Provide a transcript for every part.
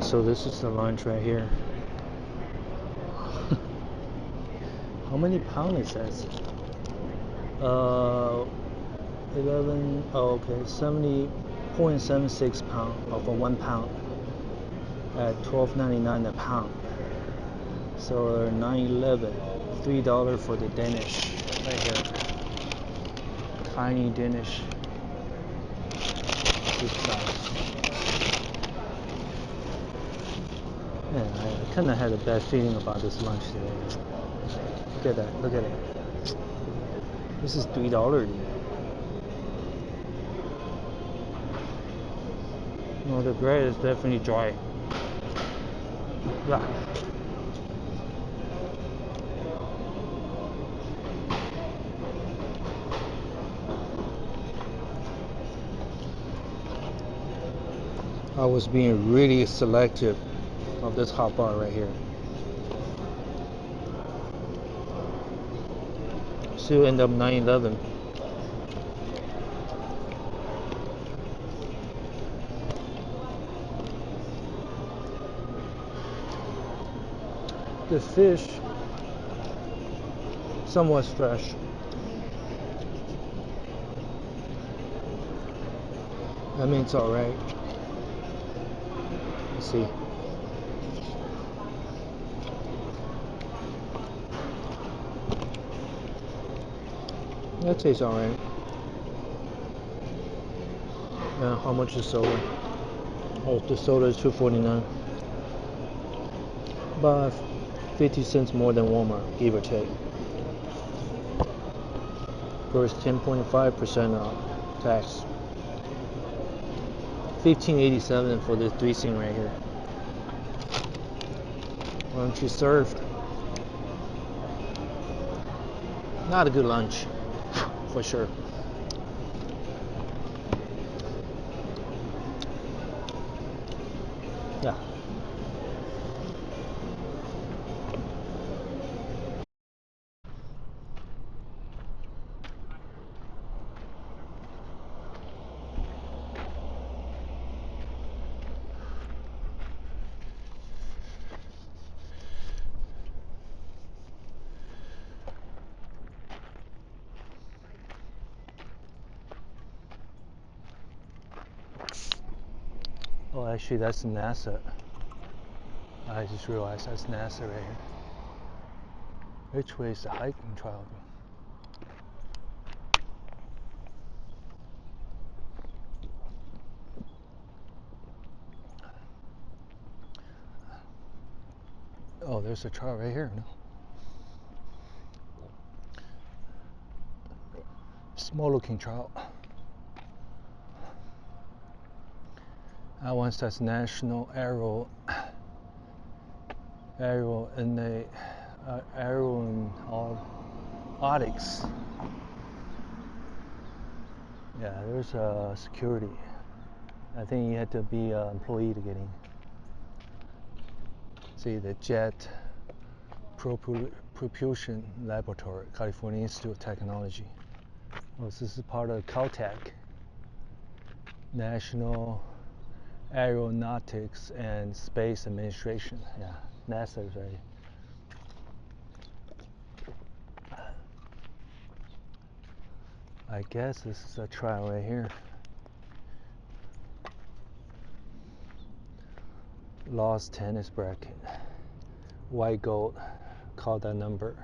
Alright, so this is the lunch right here. How many pounds is that? 11, oh, okay, 70.76 pound of a 1 pound at $12.99 a pound. So $9.11, $3 for the Danish right here. Tiny Danish. This size. Man, I kind of had a bad feeling about this lunch today. Look at that, look at it. This is $3. No, the bread is definitely dry. Yeah. I was being really selective of this hot bar right here. Still end up $9.11. The fish, somewhat fresh. I mean, it's all right. Let's see. That tastes all right. How much is soda? Oh, the soda is $2.49. About 50 cents more than Walmart, give or take. First 10.5% tax. $15.87 for the 3-sing right here. Why don't you serve? Not a good lunch, for sure. Yeah. Oh, actually, that's NASA. I just realized that's NASA right here. Which way is the hiking trail? Oh, there's a trail right here. No? Small looking trail. That one says National Aeronautics. Yeah, there's security. I think you had to be an employee to get in. See the Jet Propulsion Laboratory, California Institute of Technology. Oh, this is part of Caltech, National Aeronautics and Space Administration. Yeah, NASA is right. I guess this is a trial right here. Lost tennis bracket. White gold. Call that number.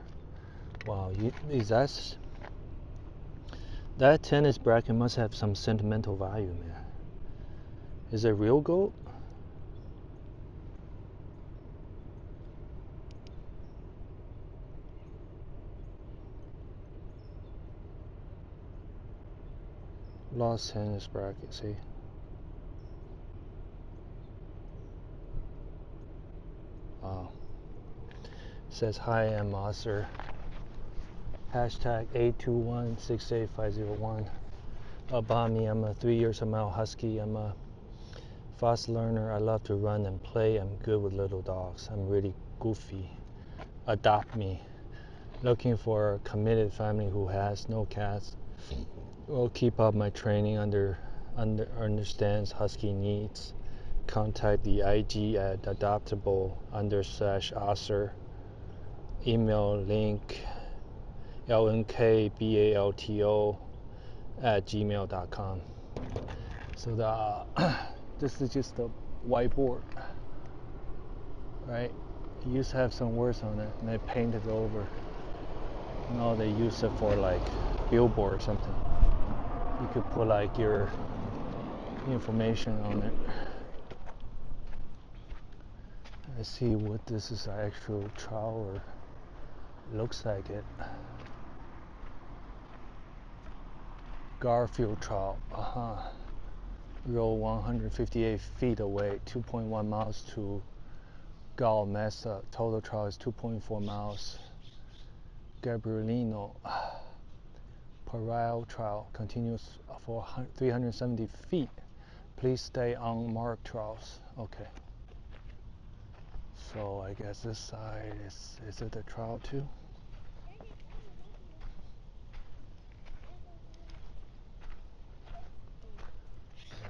Wow, that tennis bracket must have some sentimental value, man. Is it real gold? Lost tennis bracket, see? Wow. Says hi, I'm Moser. Hashtag 821-68501. About me, I'm a 3 years old male husky. I'm a fast learner. I love to run and play. I'm good with little dogs. I'm really goofy. Adopt me. Looking for a committed family who has no cats. Will keep up my training understands husky needs. contact the IG at adoptable_author. Email link lnkbalto@gmail.com. So this is just a whiteboard, right? It used to have some words on it, and they painted it over. Now they use it for like billboard or something. You could put like your information on it. Let's see what this is, an actual trout or looks like it. Garfield trout. Roll 158 feet away, 2.1 miles to Gal Mesa. Total trout is 2.4 miles. Gabrielino Parral trout continues for 370 feet. Please stay on marked trouts. Okay. So I guess this side is it a trout too?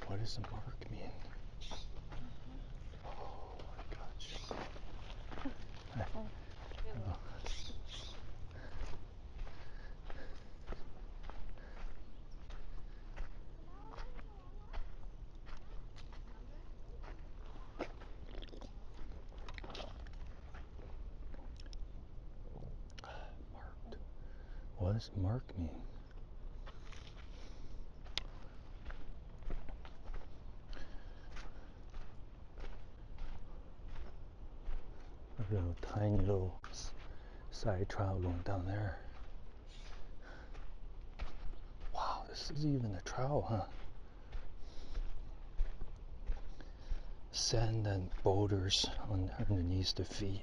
What does the mark mean? Oh my gosh. Marked. What does mark mean? A little tiny little side trout going down there. Wow, this is even a trout, huh? Sand and boulders underneath the feet.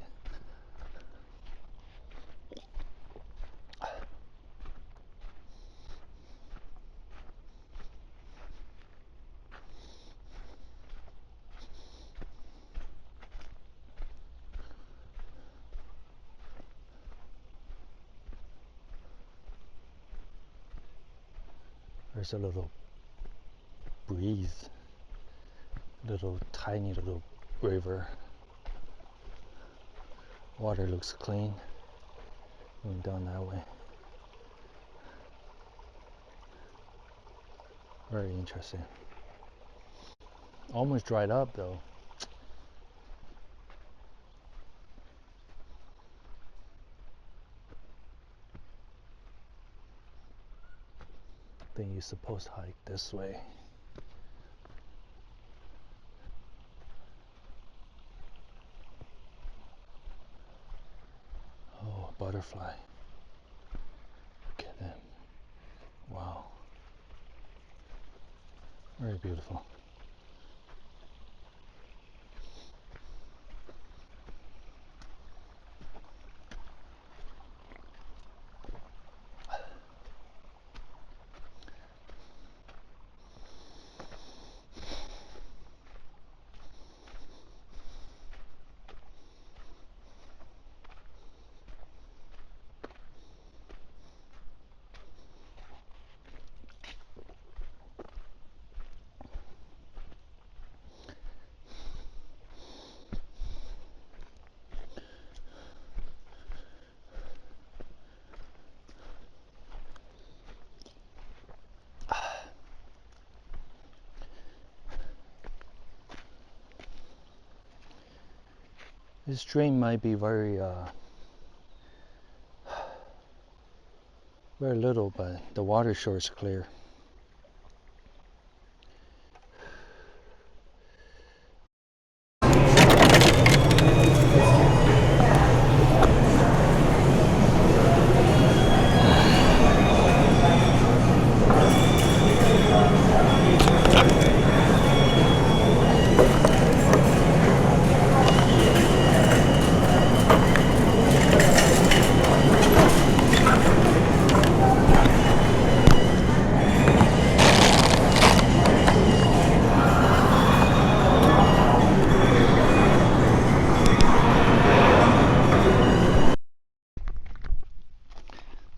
There's a little breeze, little tiny little river. Water looks clean. Going down that way. Very interesting. Almost dried up though. I think you're supposed to hike this way. Oh, a butterfly. Look at them. Wow. Very beautiful. This stream might be very little, but the water sure is clear.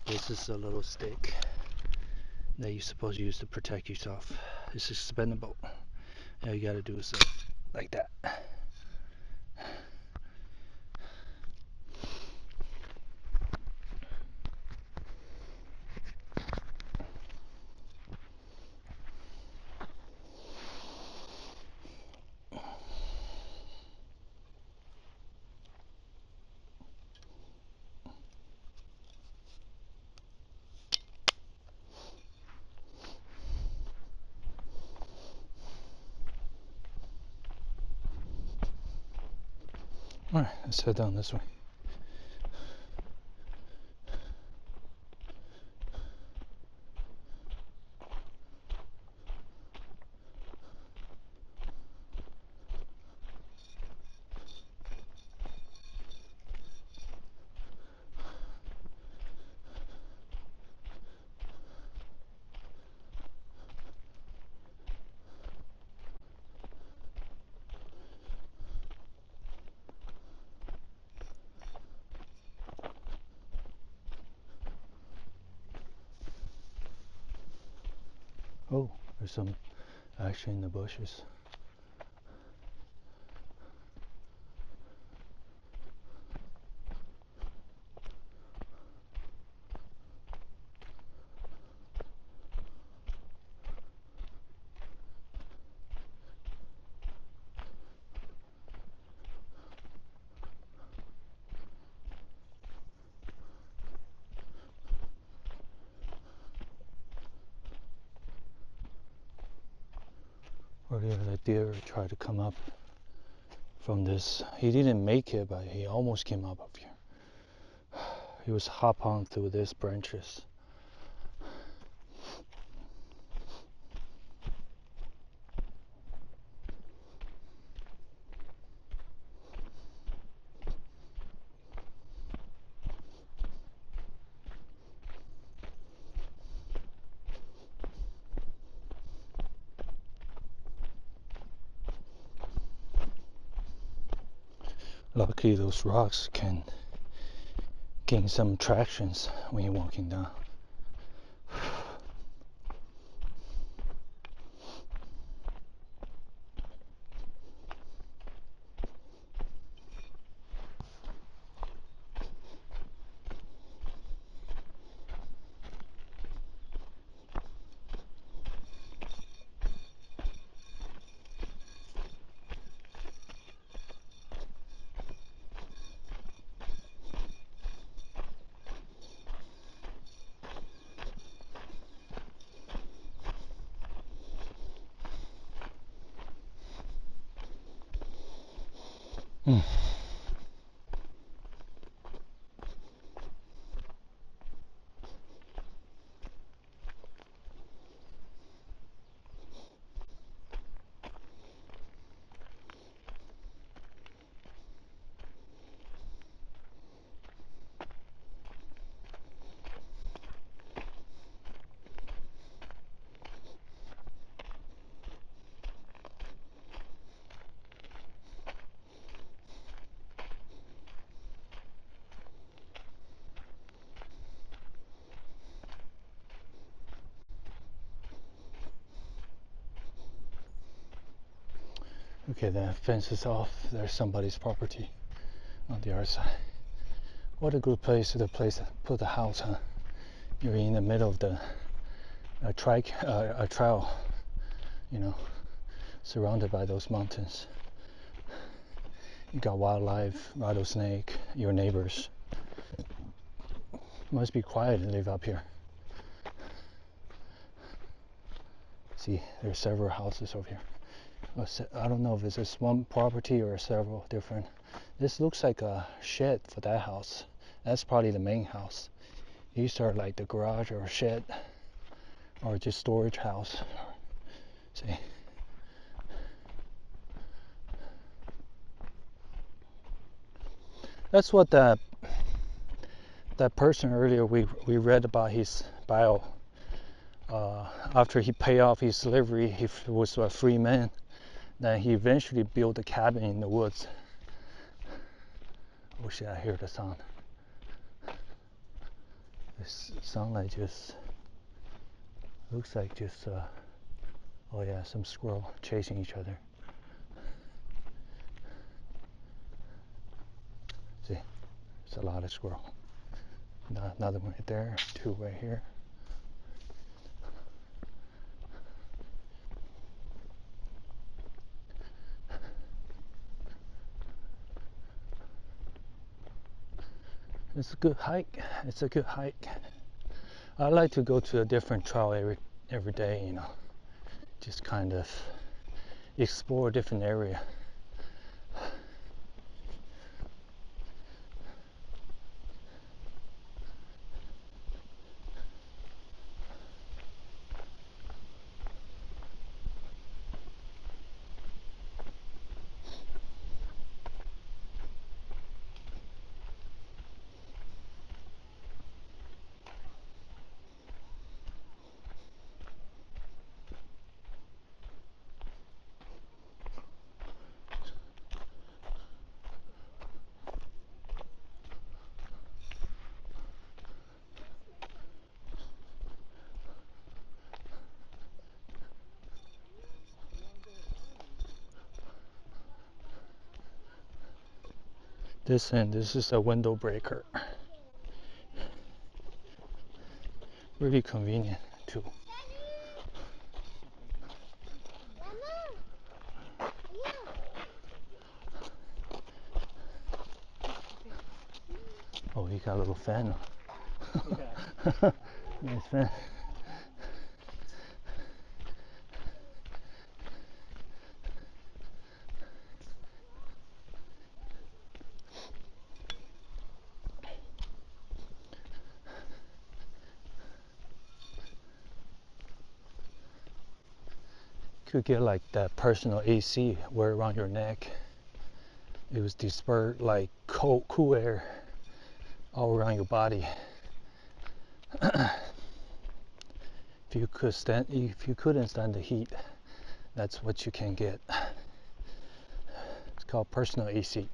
This is a little stick that you're supposed to use to protect yourself. It's expendable. All you gotta do is like that. All right, let's head down this way. Oh, there's some action in the bushes. Earlier the deer tried to come up from this. He didn't make it, but he almost came up here. He was hop on through these branches. Luckily those rocks can gain some tractions when you're walking down. Okay, the fence is off. There's somebody's property on the other side. What a good place to put the house, huh? You're in the middle of the a trail, you know, surrounded by those mountains. You got wildlife, rattlesnake, your neighbors. Must be quiet to live up here. See, there's several houses over here. I don't know if it's just one property or several different. This looks like a shed for that house. That's probably the main house. These are like the garage or shed or just storage house. See. That's what that person earlier we read about his bio. After he paid off his slavery, he was a free man. Then he eventually built a cabin in the woods. Oh shit, I hear the sound. This sound like just looks like just oh yeah, some squirrel chasing each other. There's a lot of squirrel. Another one right there, two right here. It's a good hike. It's a good hike. I like to go to a different trail every day, you know. Just kind of explore a different area. This is a window breaker. Really convenient too. Oh, you got a little fan. Yeah. Nice fan. Could get like that personal AC wear around your neck. It was disperse like cool air all around your body. If you couldn't stand the heat, that's what you can get. It's called personal AC.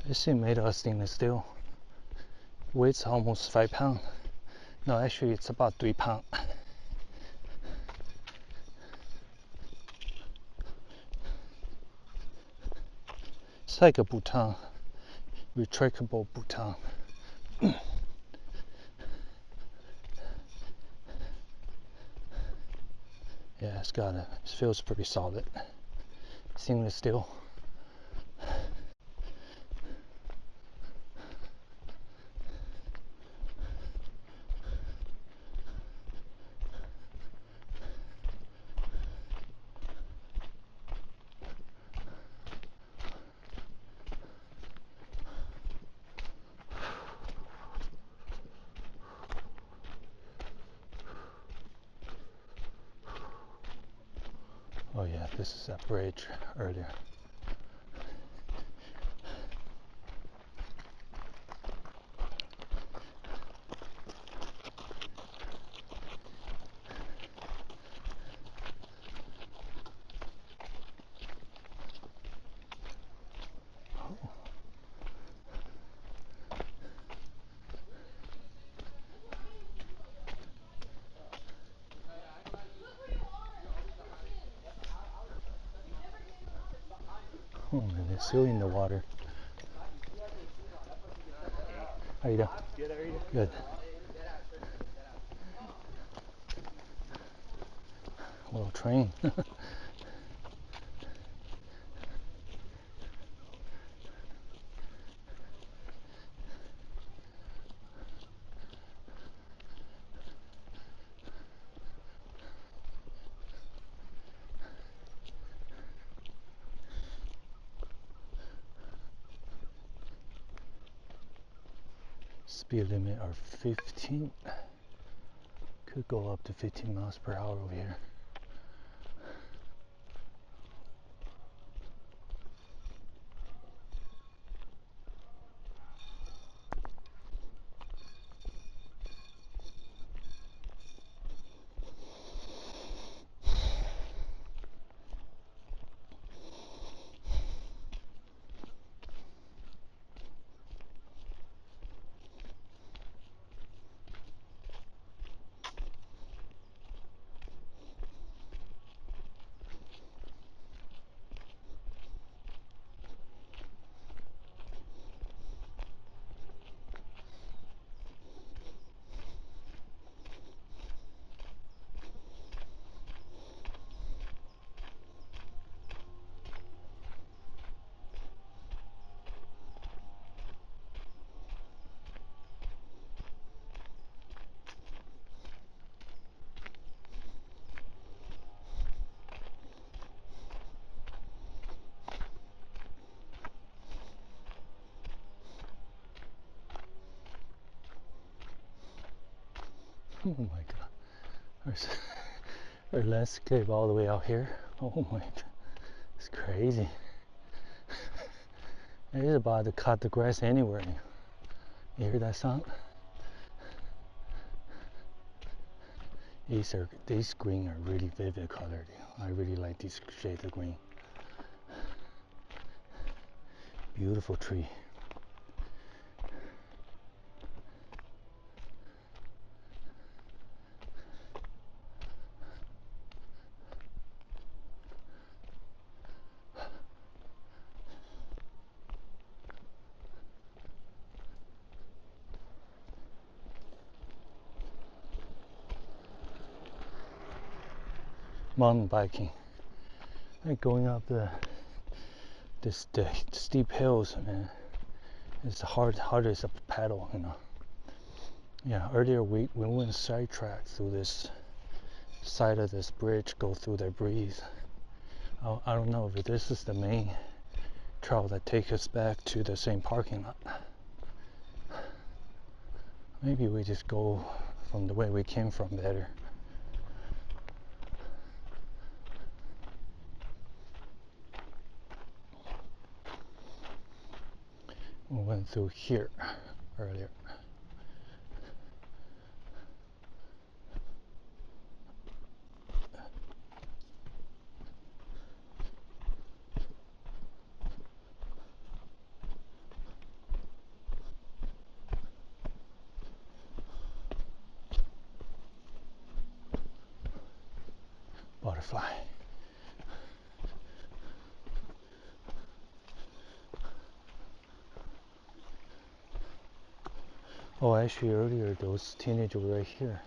This thing made of stainless steel. Weights almost 5 pounds. No, actually it's about 3 pounds. It's like a futon, retractable futon. Yeah, it feels pretty solid. Stainless steel. Oh yeah, this is that bridge earlier. Oh man, it's still in the water. How you doing? Good, how are you? Good. Little train. Speed limit are 15. Could go up to 15 miles per hour over here. Oh my god. There's our landscape all the way out here. Oh my god. It's crazy. It is about to cut the grass anywhere. You hear that sound? These green are really vivid colored. I really like these shades of green. Beautiful tree. Mountain biking. Like going up the steep hills, man. It's the hardest to pedal, you know. Yeah, earlier we went sidetrack through this side of this bridge, go through the breeze. I don't know if this is the main trail that takes us back to the same parking lot. Maybe we just go from the way we came from better. We went through here earlier. Butterfly. Oh, actually earlier those teenagers were right here.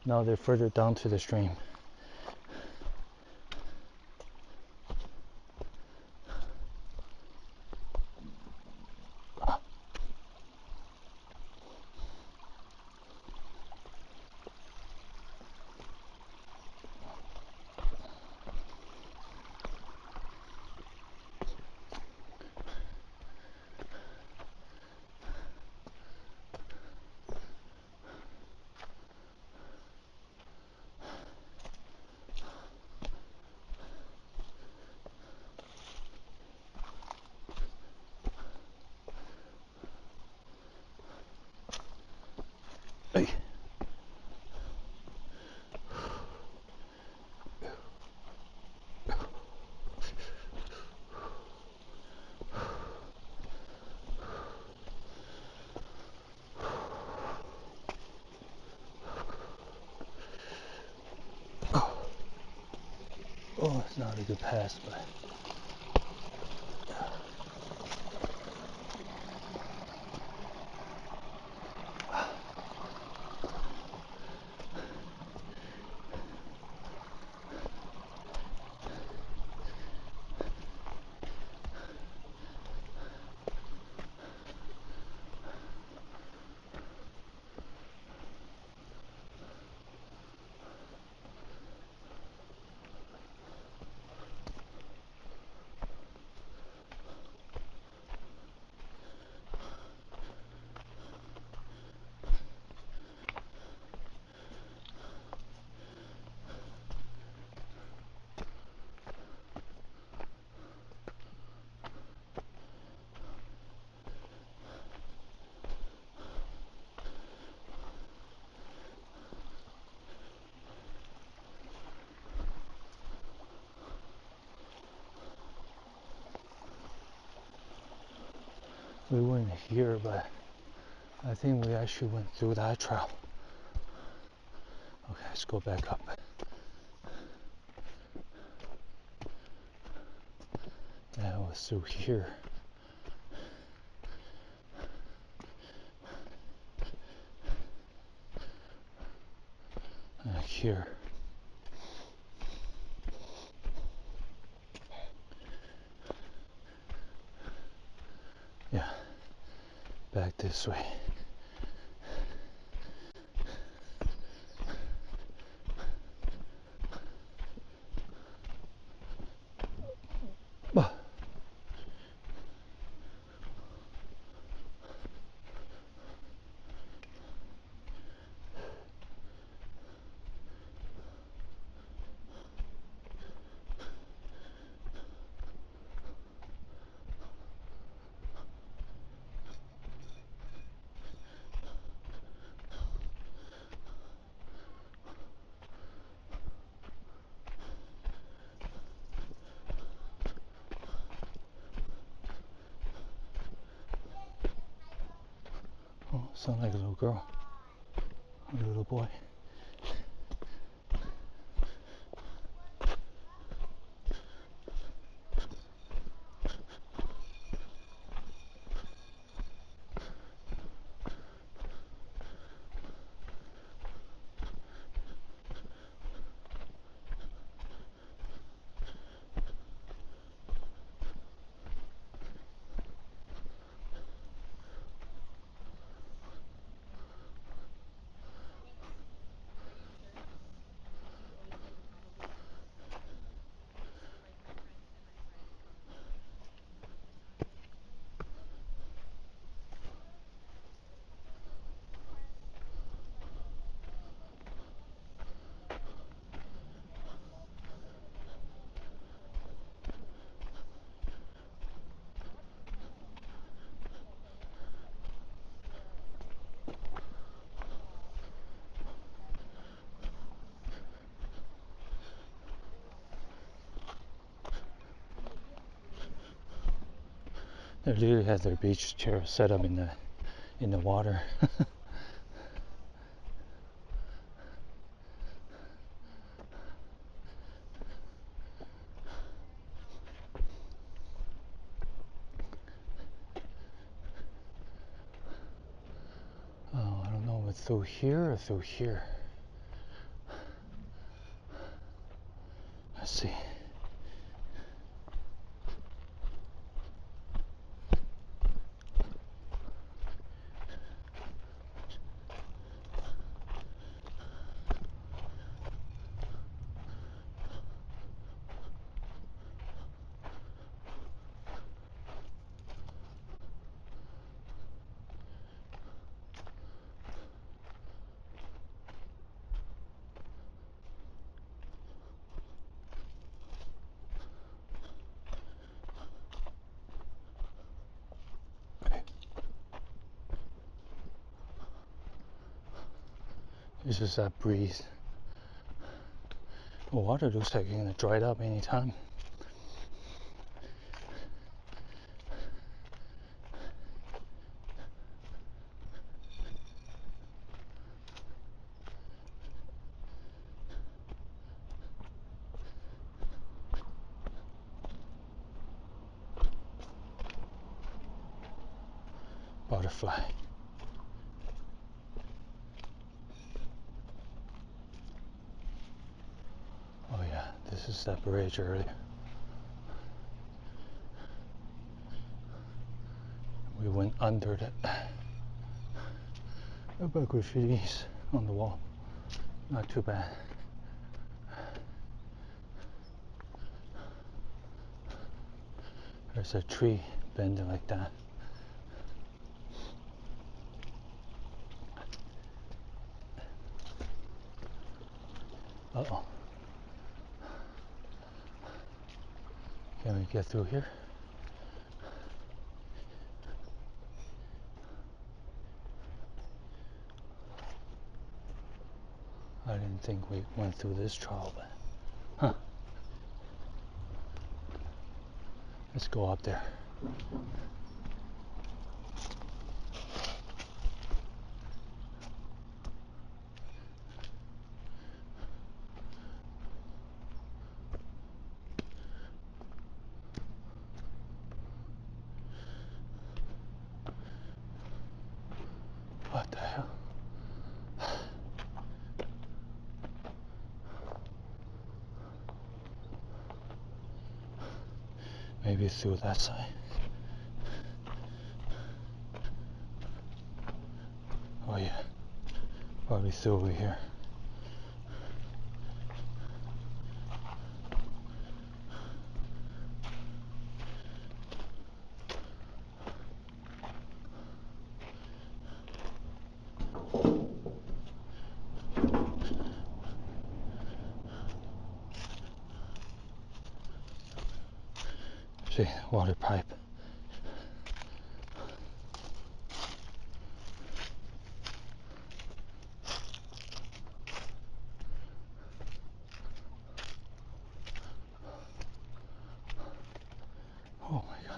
Now they're further down to the stream. Hey. Oh, it's not a good pass, but we weren't here, but I think we actually went through that trail. Okay, let's go back up. That was through here. Here. Yeah, back this way. Sound like a little girl, a little boy. They literally have their beach chair set up in the water. Oh, I don't know if it's through here or through here. Let's see. It's just that breeze. The water looks like it's gonna dry up anytime. Butterfly. Oh yeah, this is that bridge earlier. We went under that. What about graffitis on the wall? Not too bad. There's a tree bending like that. Uh-oh. Can we get through here? I didn't think we went through this trial, but huh. Let's go up there. What the hell? Maybe through that side. Oh yeah, probably through over here. See, water pipe. Oh my God.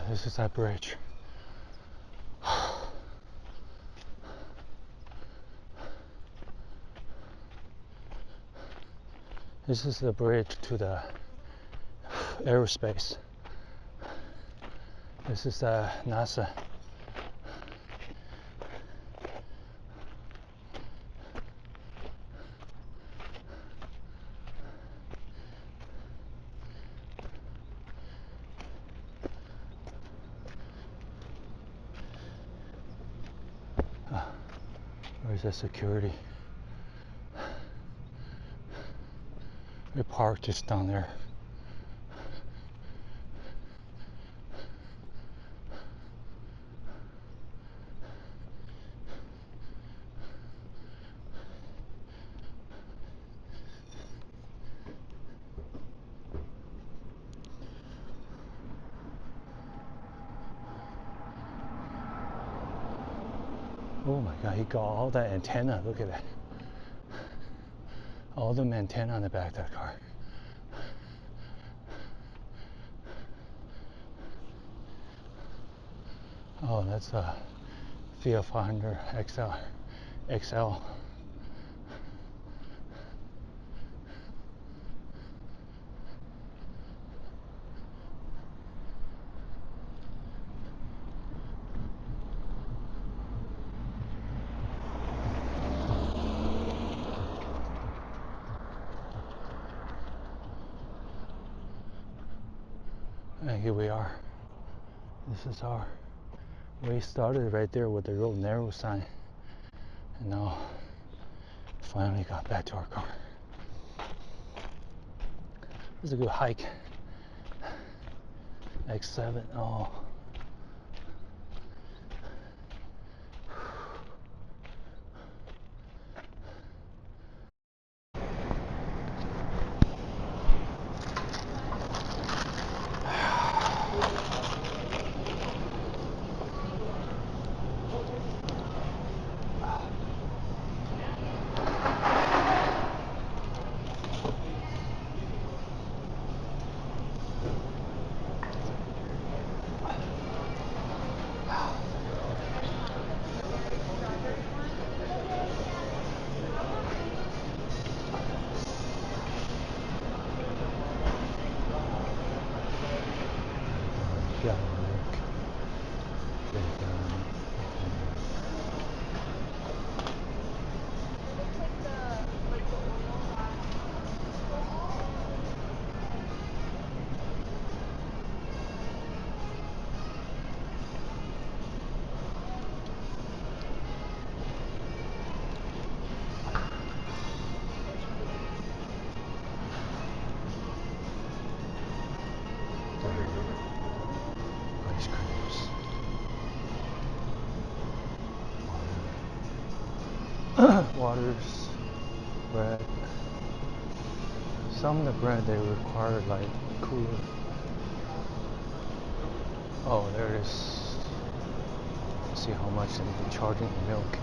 This is that bridge. This is the bridge to the aerospace. This is NASA. Where's the security? They parked just down there. Oh my God, he got all that antenna. Look at that. All the antenna on the back of that car. Oh, that's a Fiat 500 XL. And here we are. This is our way. Started right there with the real narrow sign, and now finally got back to our car. This is a good hike. X7. Oh. Yeah. Ice creams. Waters, bread. Some of the bread they require like cooler. Oh, there it is. Let's see how much they're charging the milk.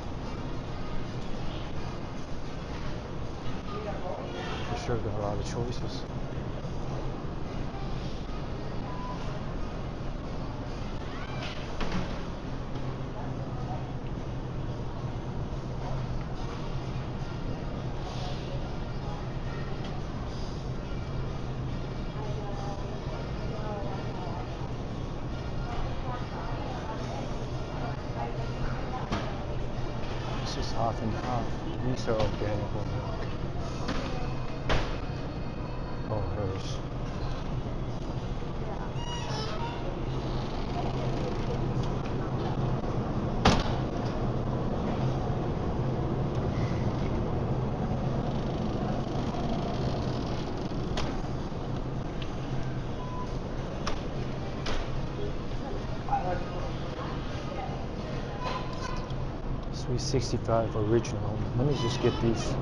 For sure got a lot of choices. This is half and half. These are organic milk. Oh, hers. Sweet 65 original. Let me just get these.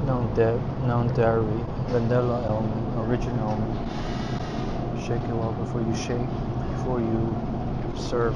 Non-dairy, vanilla almond, original almond. Shake it well before you serve.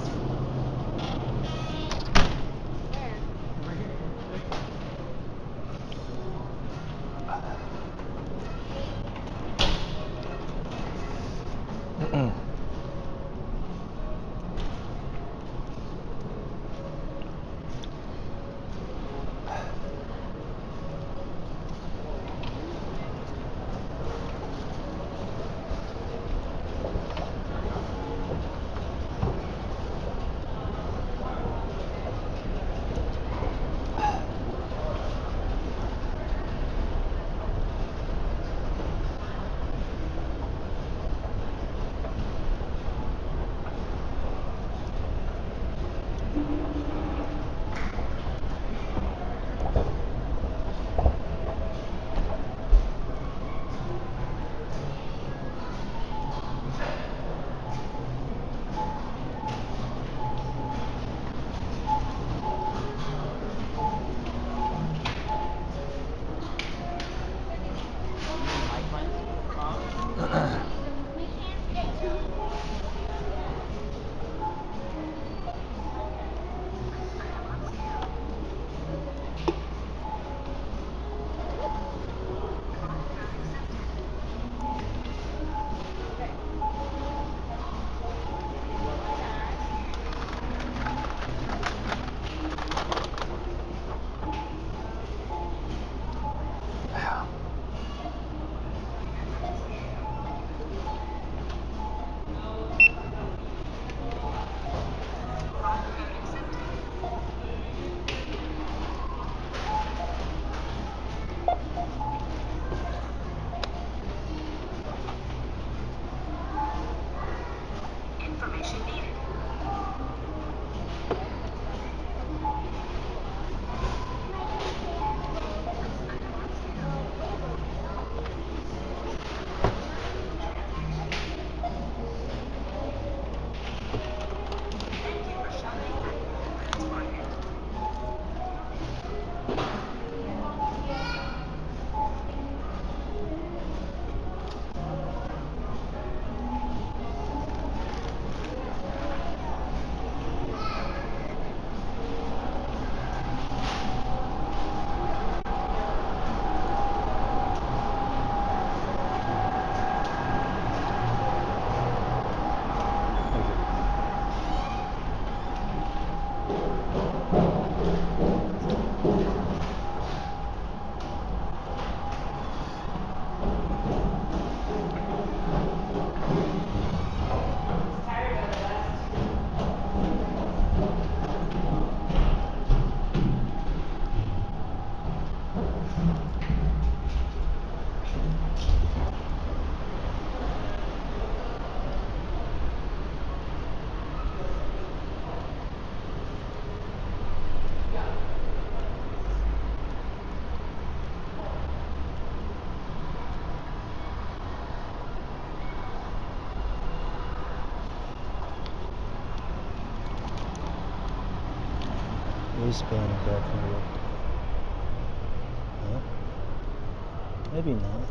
Wristband definitely worked. Huh? Maybe not.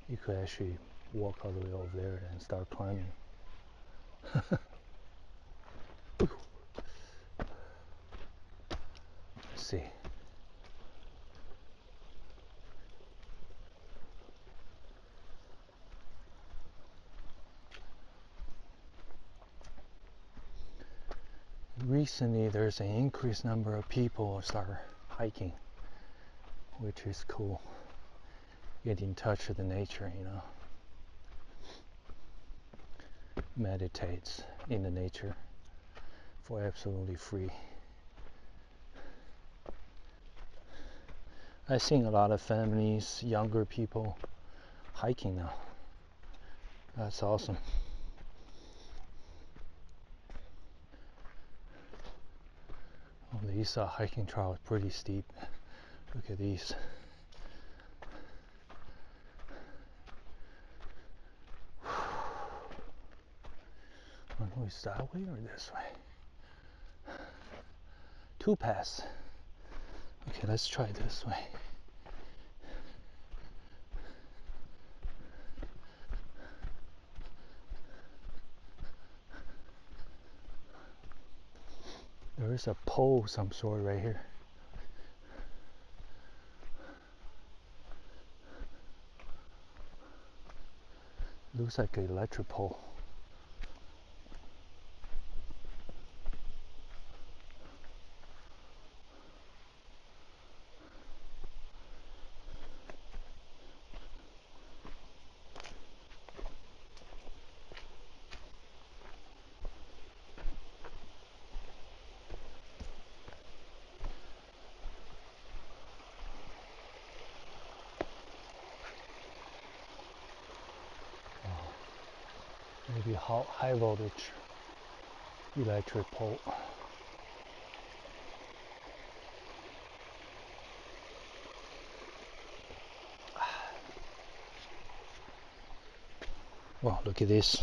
You could actually walk all the way over there and start climbing. Let's see. Recently, there's an increased number of people start hiking, which is cool. Get in touch with the nature, you know. Meditates in the nature for absolutely free. I've seen a lot of families, younger people, hiking now. That's awesome. Oh, these hiking trails are pretty steep. Look at these. I don't know, is that way or this way? Two paths. Okay, let's try this way. There is a pole of some sort right here. Looks like an electric pole. Maybe high voltage electric pole. Wow, look at this.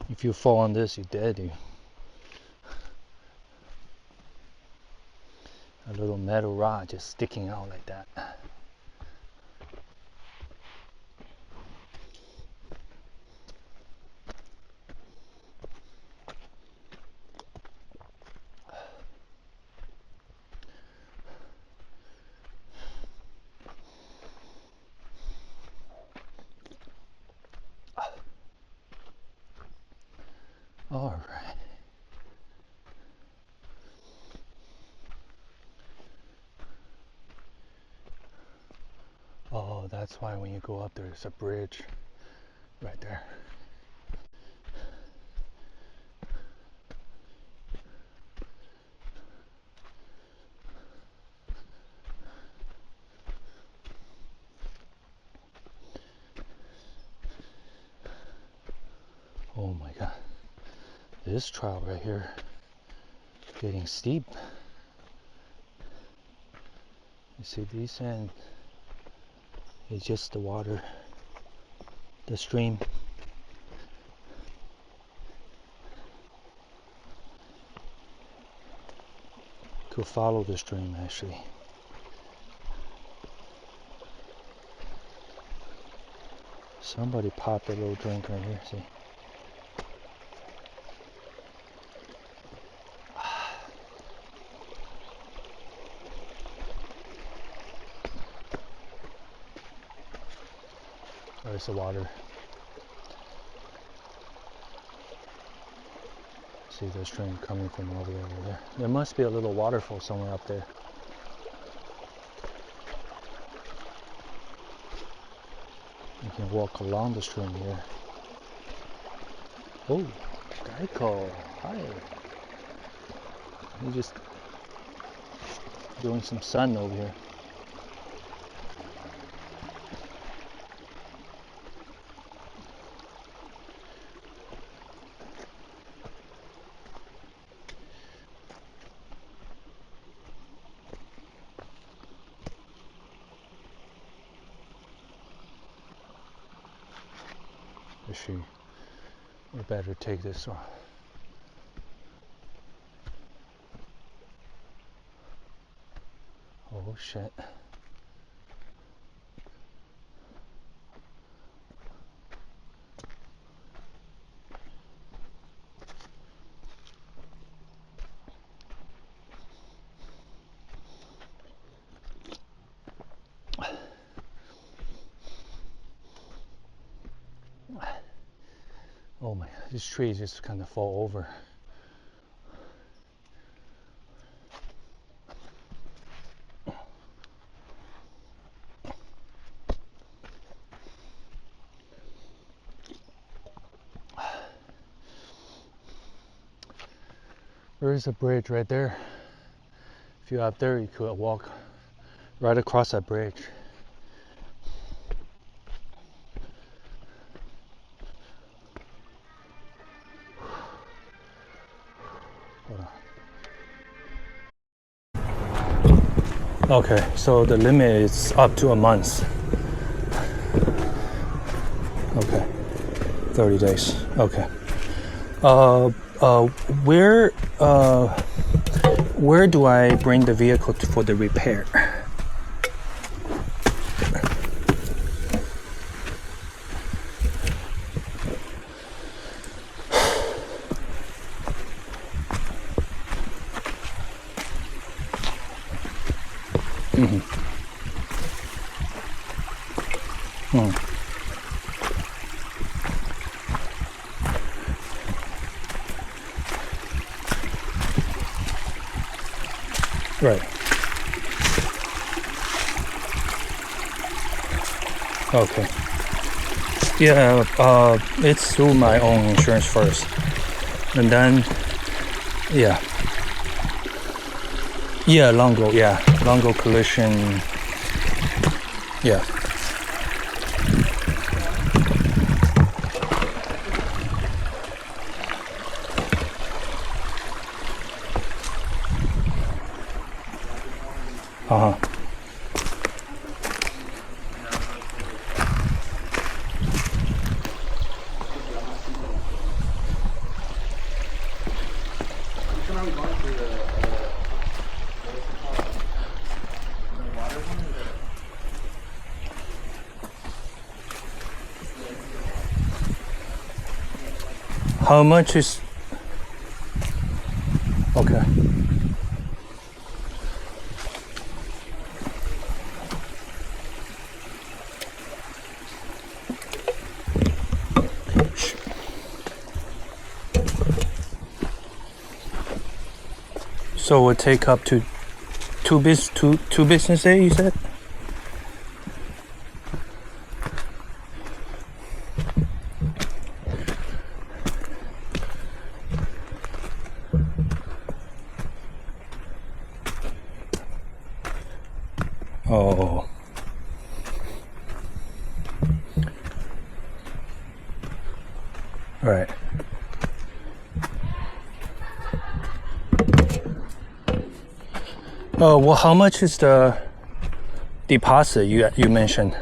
If you fall on this, you're dead. A little metal rod just sticking out like that. All right. Oh, that's why when you go up there's a bridge right there. Oh my God. This trail right here, getting steep. You see this end is just the water, the stream. Could follow the stream actually. Somebody popped a little drink right here, see? There's the water. See the stream coming from all the way over there. There must be a little waterfall somewhere up there. You can walk along the stream here. Oh, Geico, hi. We're just doing some sun over here. We better take this one. Oh shit. Oh my, these trees just kind of fall over. There is a bridge right there. If you're out there, you could walk right across that bridge. Hold on. Okay, so the limit is up to a month. Okay, 30 days. Okay. Where do I bring the vehicle for the repair? Right. Okay. Yeah, it's through my own insurance first. And then, yeah. Yeah, Longo, yeah. Longo collision. Yeah. Uh-huh. How much is... Okay. So it would take up to two business days, you said? Oh. Right. Oh, well, how much is the deposit you mentioned?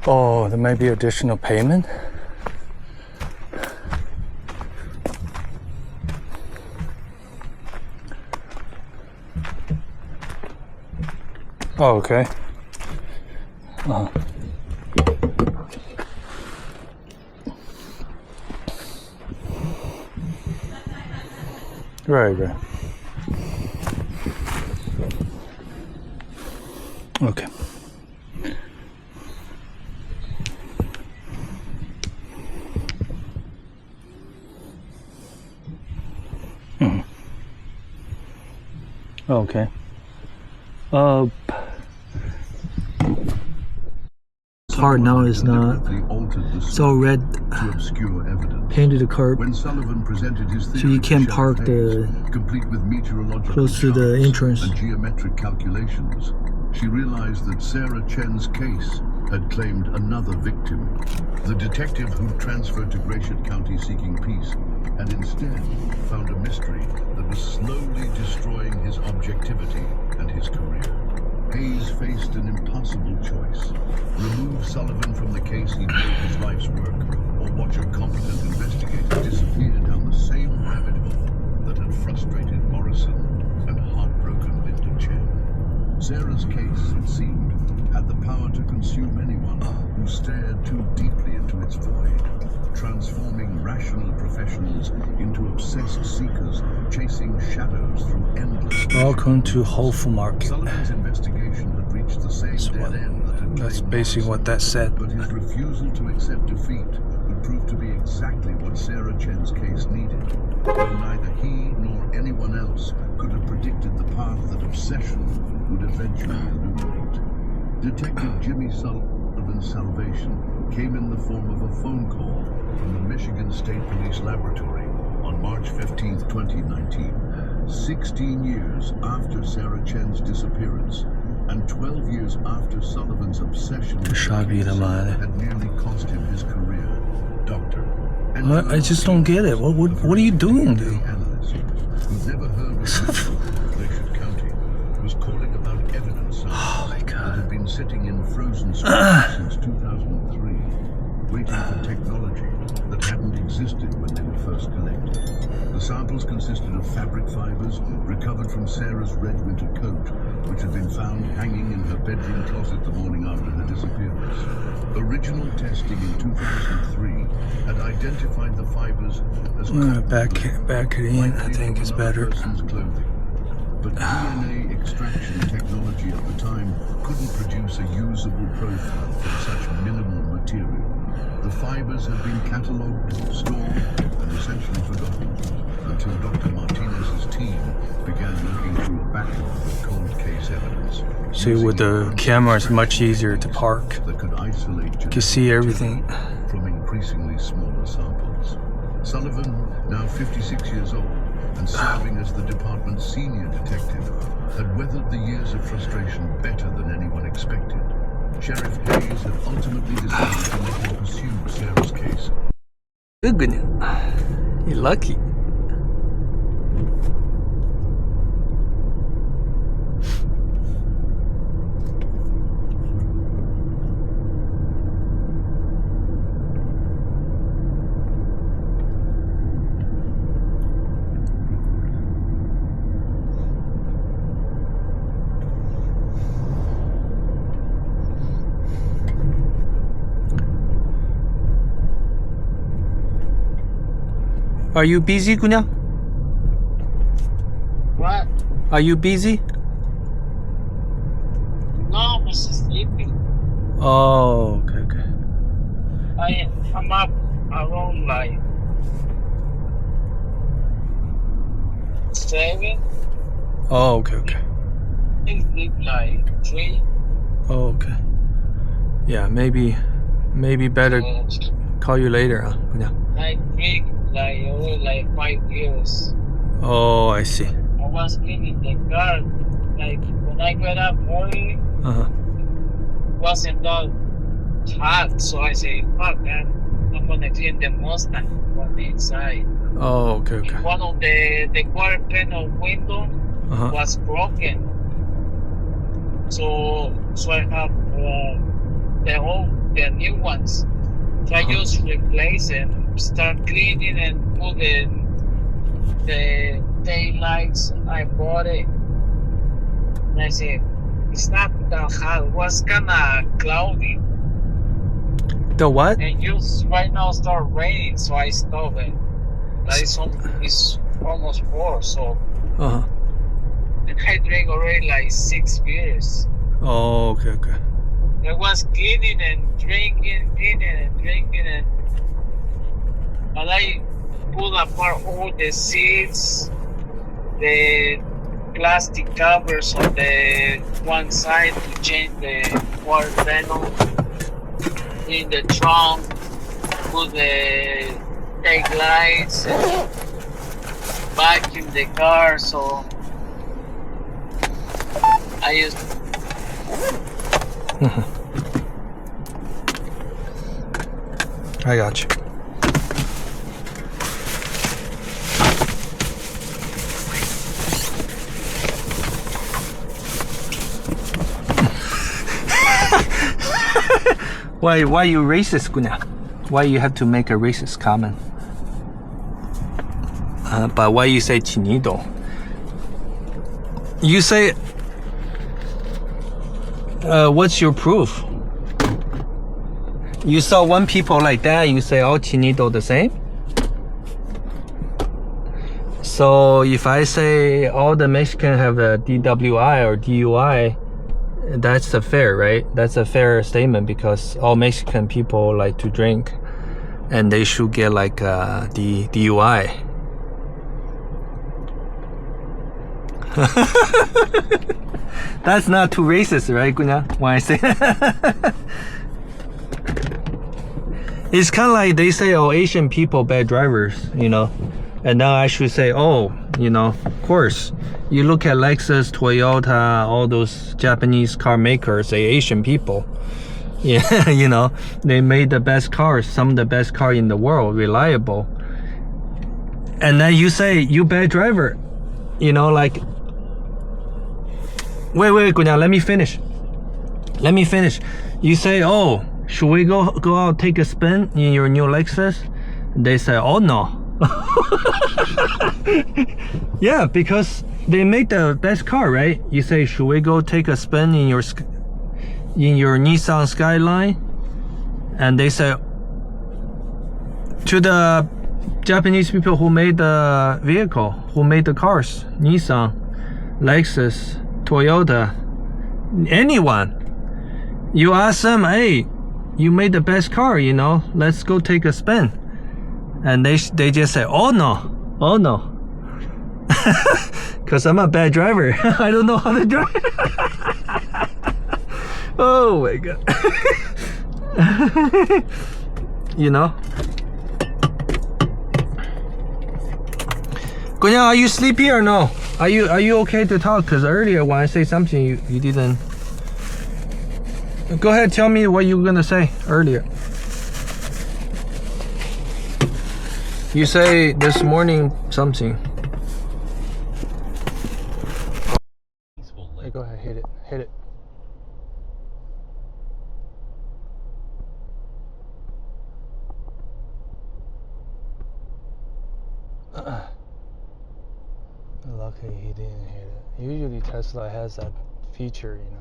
Oh, there may be additional payment? Oh, okay. Uh-huh. Right. Okay. Okay. Part now is not so red, painted the curb, so you can't park close to the entrance. Geometric calculations, she realized that Sarah Chen's case had claimed another victim. The detective who transferred to Gratiot County seeking peace had instead found a mystery that was slowly destroying his objectivity and his career. Hayes faced an impossible choice: remove Sullivan from the case he'd made his life's work, or watch a competent investigator disappear down the same rabbit hole that had frustrated Morrison and heartbroken Linda Chen. Sarah's case, it seemed, had the power to consume anyone who stared too deeply into its void, transforming rational professionals into obsessed seekers chasing shadows through endless... Welcome to Whole Food Market. Sullivan's investigation had reached the same dead end that had That's claimed basically what that said. But his refusal to accept defeat would prove to be exactly what Sarah Chen's case needed, though neither he nor anyone else could have predicted the path that obsession would eventually illuminate. Detective Jimmy Sullivan's salvation came in the form of a phone call from the Michigan State Police Laboratory on March 15, 2019, 16 years after Sarah Chen's disappearance, and 12 years after Sullivan's obsession with had nearly cost him his career. Doctor. I just don't get it. What are you doing, dude? Analyst who'd never heard of Gratiot County was calling about evidence that had been sitting in frozen storage since 2003, waiting for technology that hadn't existed when they were first collected. The samples consisted of fabric fibers recovered from Sarah's red winter coat, which had been found hanging in her bedroom closet the morning after her disappearance. Original testing in 2003 had identified the fibers as back it in, I think is better. Person's clothing. But DNA extraction technology at the time couldn't produce a usable profile from such minimal material. The fibers had been catalogued, stored, and essentially forgotten until Dr. Martinez's team began looking through a backlog of cold case evidence. See, with the camera, it's much easier to park. That could isolate You can see everything. from increasingly smaller samples. Sullivan, now 56 years old and serving as the department's senior detective, had weathered the years of frustration better than anyone expected. Sheriff Hayes had ultimately decided to let him pursue Sarah's case. Good, good. You're lucky. Are you busy, Kunya? What? Are you busy? No, I'm just sleeping. Oh, okay. I'm up around like 7. Oh, okay. I sleep like 3. Oh, okay. Yeah, maybe better call you later, huh, Kunya? I drink like over like 5 years. Oh, I see. I was cleaning the car. Like when I got up early, wasn't that hot, so I say, fuck, I'm gonna clean the Mustang from the inside. Oh, okay. One of the quarter panel window was broken. So I have the new ones. So I just replace it, start cleaning and put the tail lights. I bought it. And I said, it's not that hot. It was kind of cloudy. The what? And just right now start raining, so I stopped it. Like it's almost 4, so. And I drink already like 6 beers. Oh, okay. I was cleaning and drinking, and I pulled apart all the seats, the plastic covers on the one side to change the water panel. In the trunk, put the tail lights, and vacuum the car. So I just I got you. Why you racist, Gunya? Why you have to make a racist comment? But why you say Chinido? You say, what's your proof? You saw one people like that, you say all Chinido the same? So if I say all the Mexicans have a DWI or DUI, that's a fair, right? That's a fair statement because all Mexican people like to drink and they should get like the DUI. That's not too racist, right, Gunya? When I say it's kind of like they say, oh, Asian people bad drivers, you know, and now I should say, oh, you know, of course, you look at Lexus, Toyota, all those Japanese car makers, they Asian people. Yeah, you know, they made the best cars, some of the best car in the world, reliable. And then you say, you bad driver, you know, like, wait, Gunya, let me finish. You say, oh, should we go out take a spin in your new Lexus? They say, oh no. Yeah, because they make the best car, right? You say, should we go take a spin in your Nissan Skyline? And they say, to the Japanese people who made the vehicle, who made the cars, Nissan, Lexus, Toyota, anyone, you ask them, hey, you made the best car, you know, let's go take a spin. And they just say, oh no. Because I'm a bad driver. I don't know how to drive. Oh my god. You know? Gunya, are you sleepy or no? Are you okay to talk? Because earlier when I say something, you didn't. Go ahead, tell me what you were gonna say earlier. You say this morning something. Hey, go ahead, hit it. Lucky he didn't hit it. Usually Tesla has that feature, you know.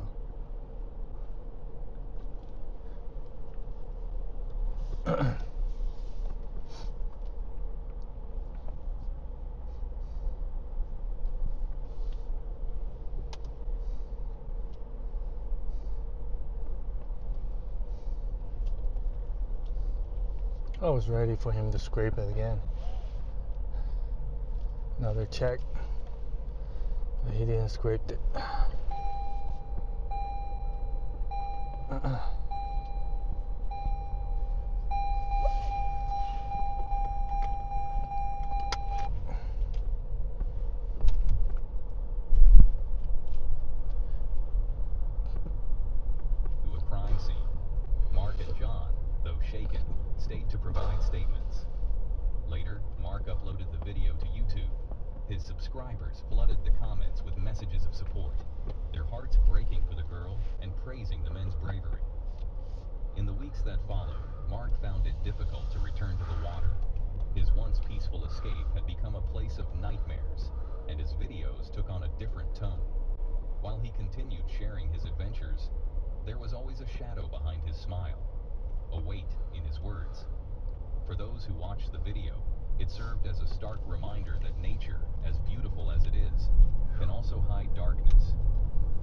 I was ready for him to scrape it again. Another check. But he didn't scrape it. State to provide statements. Later, Mark uploaded the video to YouTube. His subscribers flooded the comments with messages of support, their hearts breaking for the girl and praising the men's bravery. In the weeks that followed, Mark found it difficult to return to the water. His once peaceful escape had become a place of nightmares, and his videos took on a different tone. While he continued sharing his adventures, there was always a shadow behind his smile, a weight in his words. For those who watched the video, it served as a stark reminder that nature, as beautiful as it is, can also hide darkness.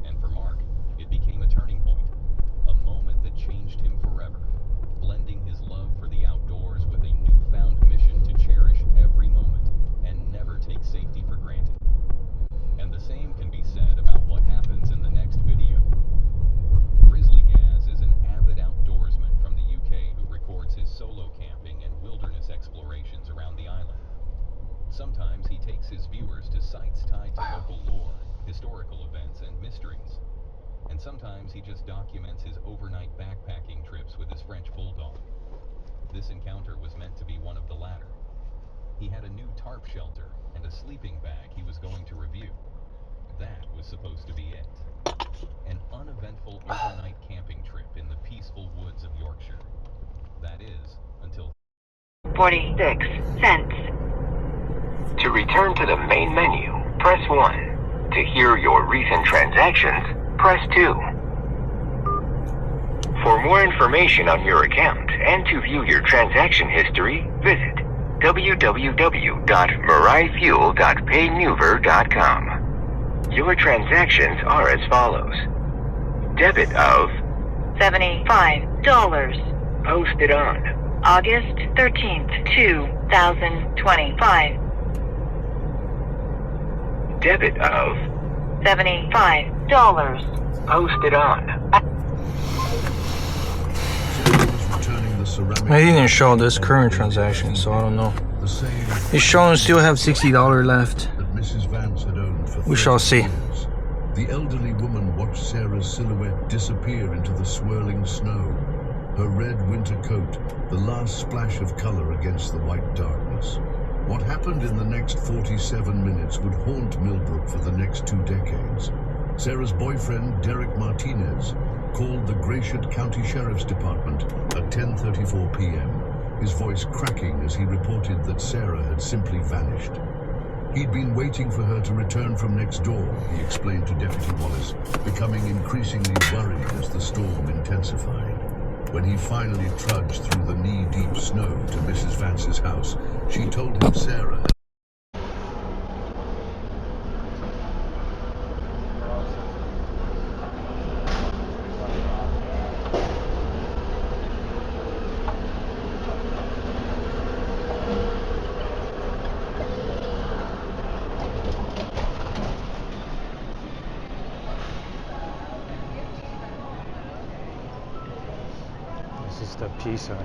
And for Mark, it became a turning point, a moment that changed him forever, blending his love for the outdoors with a newfound mission to cherish every moment and never take safety for granted. Sometimes he takes his viewers to sites tied to local lore, historical events, and mysteries. And sometimes he just documents his overnight backpacking trips with his French bulldog. This encounter was meant to be one of the latter. He had a new tarp shelter and a sleeping bag he was going to review. That was supposed to be it. An uneventful overnight camping trip in the peaceful woods of Yorkshire. That is, until 46 cents. To return to the main menu, press 1. To hear your recent transactions, press 2. For more information on your account and to view your transaction history, visit www.marifuel.paynewver.com. Your transactions are as follows. Debit of $75. posted on August 13th, 2025. debit of $75. posted on Sarah was returning the ceramic. He didn't show this current transaction, so I don't know. The same He's showing still have $60 left. that Mrs. Vance had owned for We shall 30 see. years. The elderly woman watched Sarah's silhouette disappear into the swirling snow. Her red winter coat, the last splash of color against the white darkness. What happened in the next 47 minutes would haunt Millbrook for the next 2 decades. Sarah's boyfriend, Derek Martinez, called the Gratiot County Sheriff's Department at 10:34 p.m., his voice cracking as he reported that Sarah had simply vanished. He'd been waiting for her to return from next door, he explained to Deputy Wallace, becoming increasingly worried as the storm intensified. When he finally trudged through the knee-deep snow to Mrs. Vance's house, she told him Sarah had This is the pizza.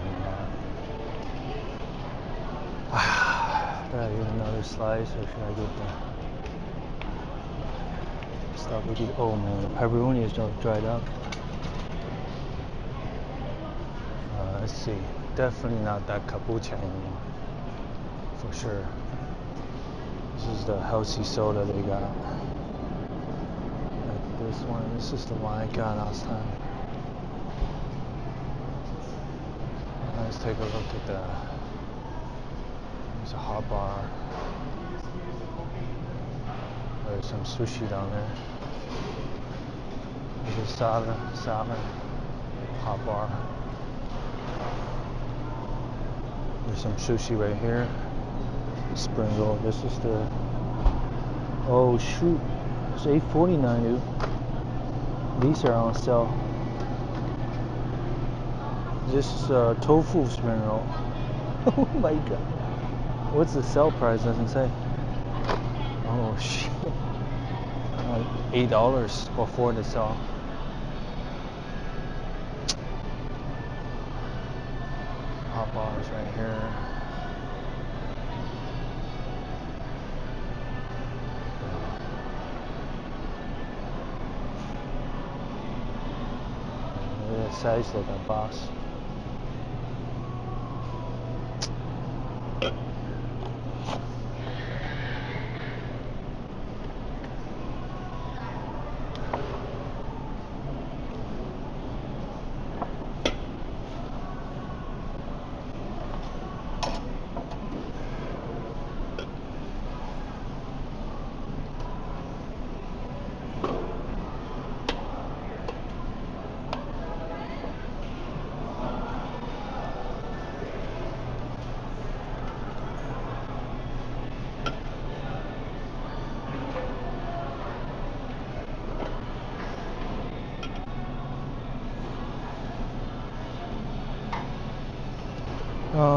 Did I get another slice or should I get the stuff we did? Oh man, the pepperoni is just dried up. Let's see. Definitely not that kombucha anymore. For sure. This is the healthy soda they got. Like this one. This is the one I got last time. Let's take a look at the. There's a hot bar. There's some sushi down there. There's a salad, hot bar. There's some sushi right here. Spring roll. This is the. Oh shoot! It's $8.49, dude. These are on sale. This is tofu spring roll. Oh my god. What's the sale price? Doesn't say. Oh shit. $8 before the sale. Hot bars right here. Look at the size of that box.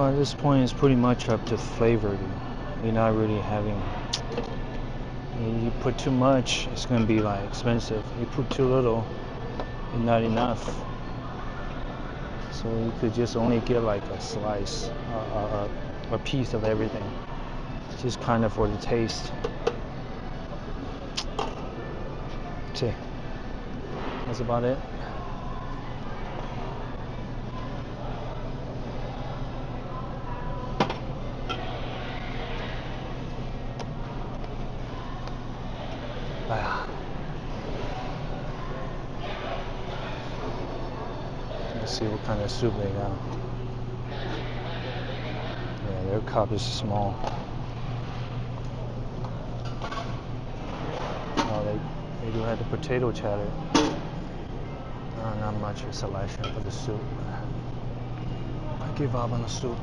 At this point, it's pretty much up to flavor. Dude. You're not really having. You put too much, it's gonna be like expensive. You put too little, it's not enough. So you could just only get like a slice, a piece of everything. Just kind of for the taste. Okay, that's about it. Let's see what kind of soup they got. Yeah, their cup is small. Oh, they do have the potato chowder. Not much of a selection for the soup. I give up on the soup.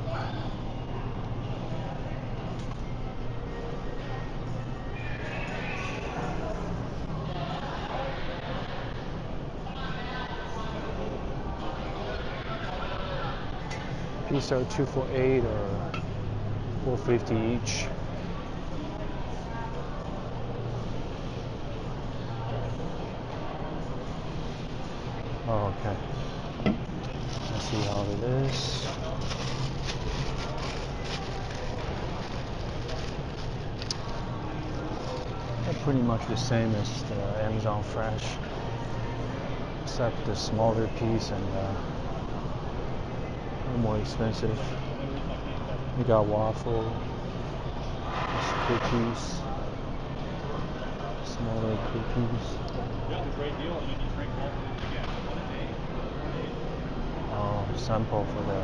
These are $2 for $8 or $4.50 each. Oh, okay. Let's see how it is. They're pretty much the same as the Amazon Fresh, except the smaller piece and more expensive. We got waffle, cookies, smaller cookies. Oh, sample for the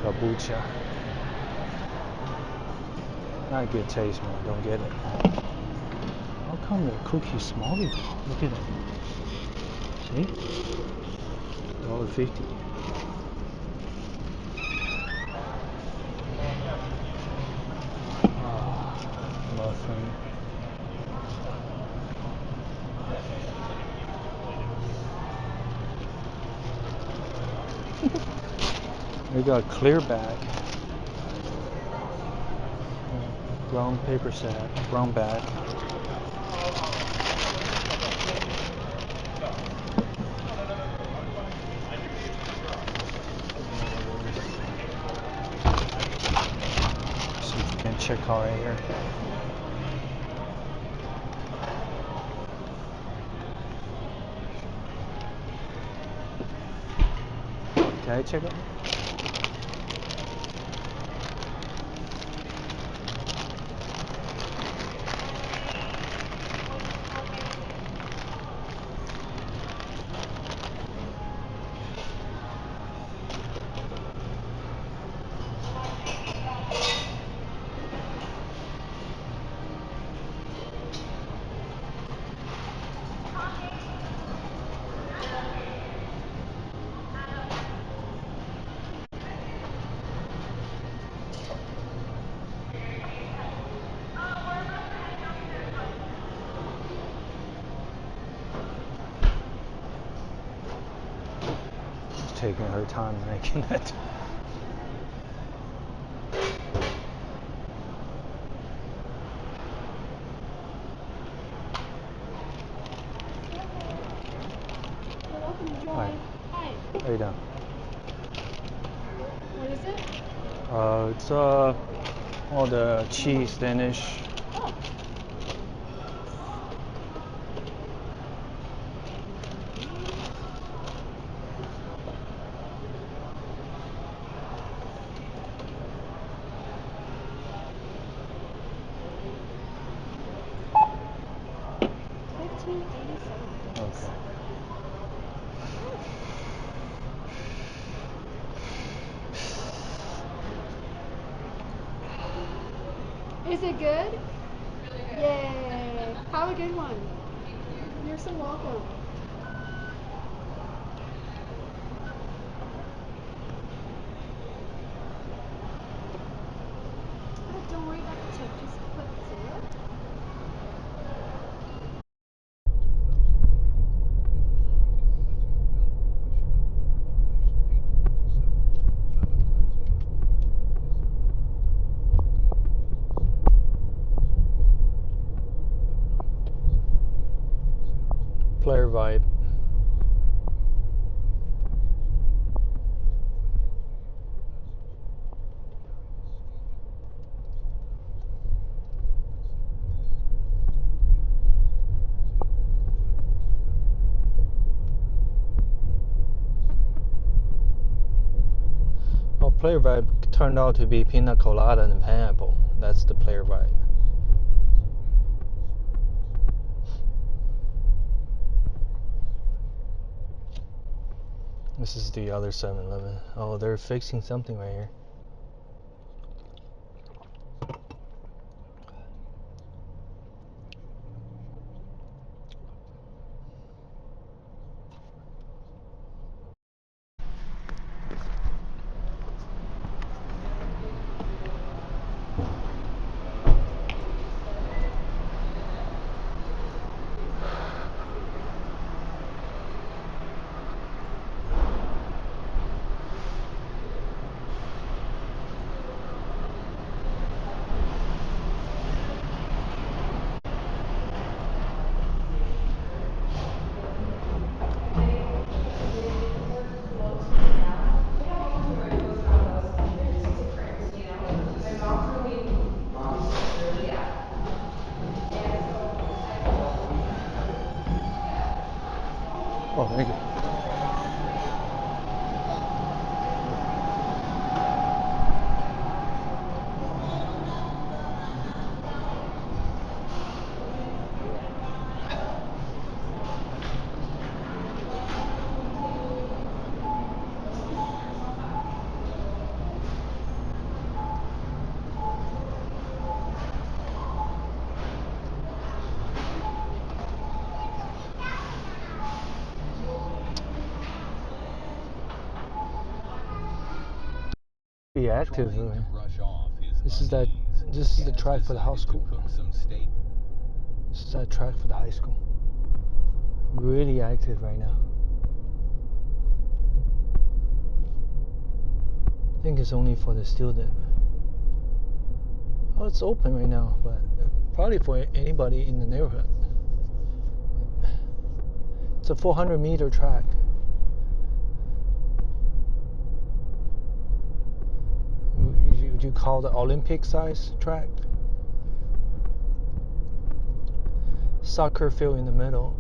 kombucha. Not a good taste, man. Don't get it. How come the cookie's smaller? Look at it. See? $1.50. Muffin. We got clear bag. Brown paper sack, brown bag. See if you can check out right here. Can I check it? Taking her time making it. Hi. Hi. How you doing? What is it? It's all the cheese Danish. Oh. Okay. Is it good? Yay! Have a good one. You're so welcome. Oh, don't worry about the tip. Just put zero. Player vibe. player vibe turned out to be pina colada and pineapple. That's the player vibe. This is the other 7-Eleven. Oh, they're fixing something right here. Oh, thank you. Be active. Trying to brush off his This is that. unease, This is the Gaz track for the high decided to school. cook some steak. This is that track for the high school. Really active right now. I think it's only for the student. Oh, it's open right now, but probably for anybody in the neighborhood. It's a 400-meter track. Would you call the Olympic size track? Soccer field in the middle.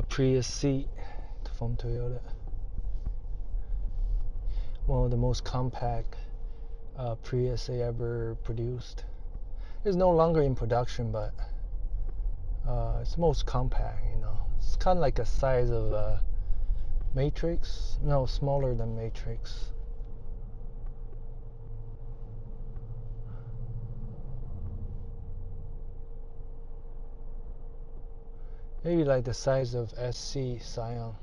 ，Prius C from Toyota. One of the most compact Prius they ever produced. It's no longer in production, but it's most compact. You know, it's kind of like the size of Matrix. No, smaller than Matrix. Maybe like the size of SC Scion.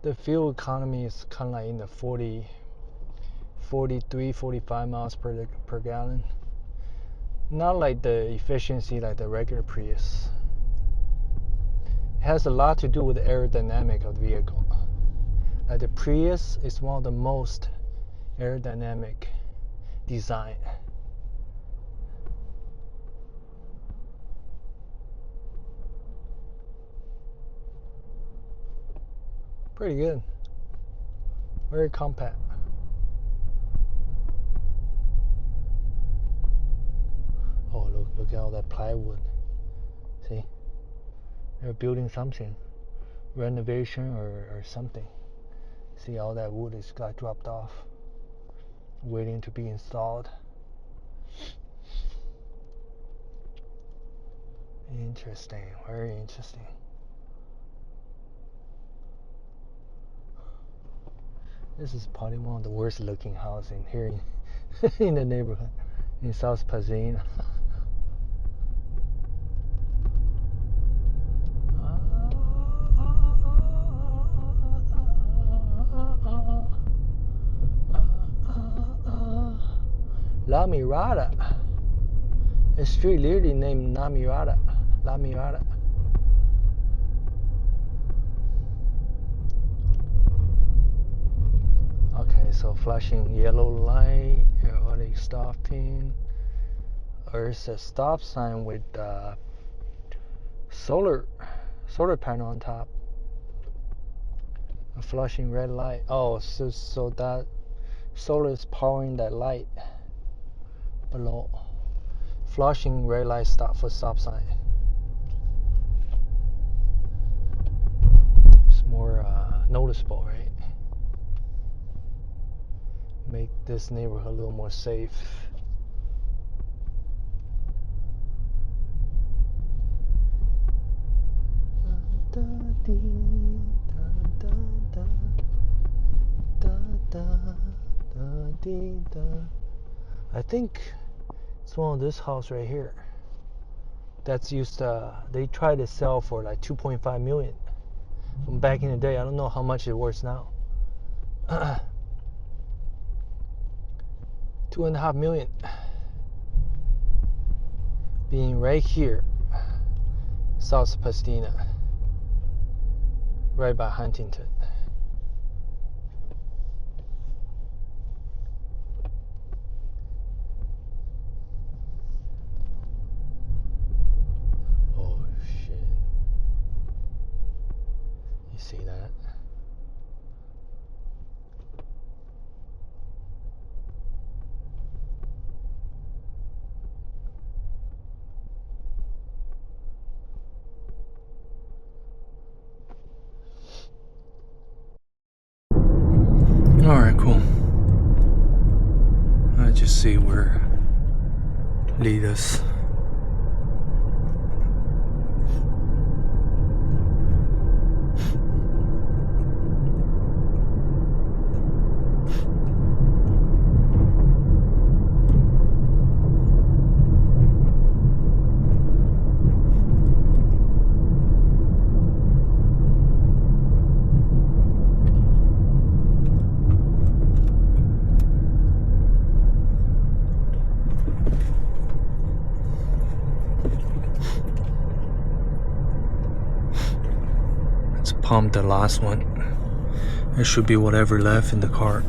The fuel economy is kind of like in the 43, 45 miles per gallon. Not like the efficiency like the regular Prius. It has a lot to do with the aerodynamic of the vehicle. Like the Prius is one of the most aerodynamic design. Pretty good. Very compact. Oh, look at all that plywood. See? They're building something. Renovation or something. See, all that wood is got dropped off. Waiting to be installed. Interesting. Very interesting. This is probably one of the worst looking houses in here in the neighborhood in South Pasadena. La Mirada. A street literally named La Mirada. La Mirada. Okay, so flashing yellow light, erotic stopping. There's a stop sign with solar panel on top. A flashing red light. Oh, so that Solar is powering that light below. Flashing red light stop for stop sign. It's more noticeable, right? Make this neighborhood a little more safe. I think it's one of this house right here. That's used to, they tried to sell for like 2.5 million from back in the day. I don't know how much it worth now. 2.5 million. Being right here, South Pasadena, right by Huntington. Oh shit. You see that? Alright, cool. Let's just see where lead us. Pump the last one. There should be whatever left in the cart.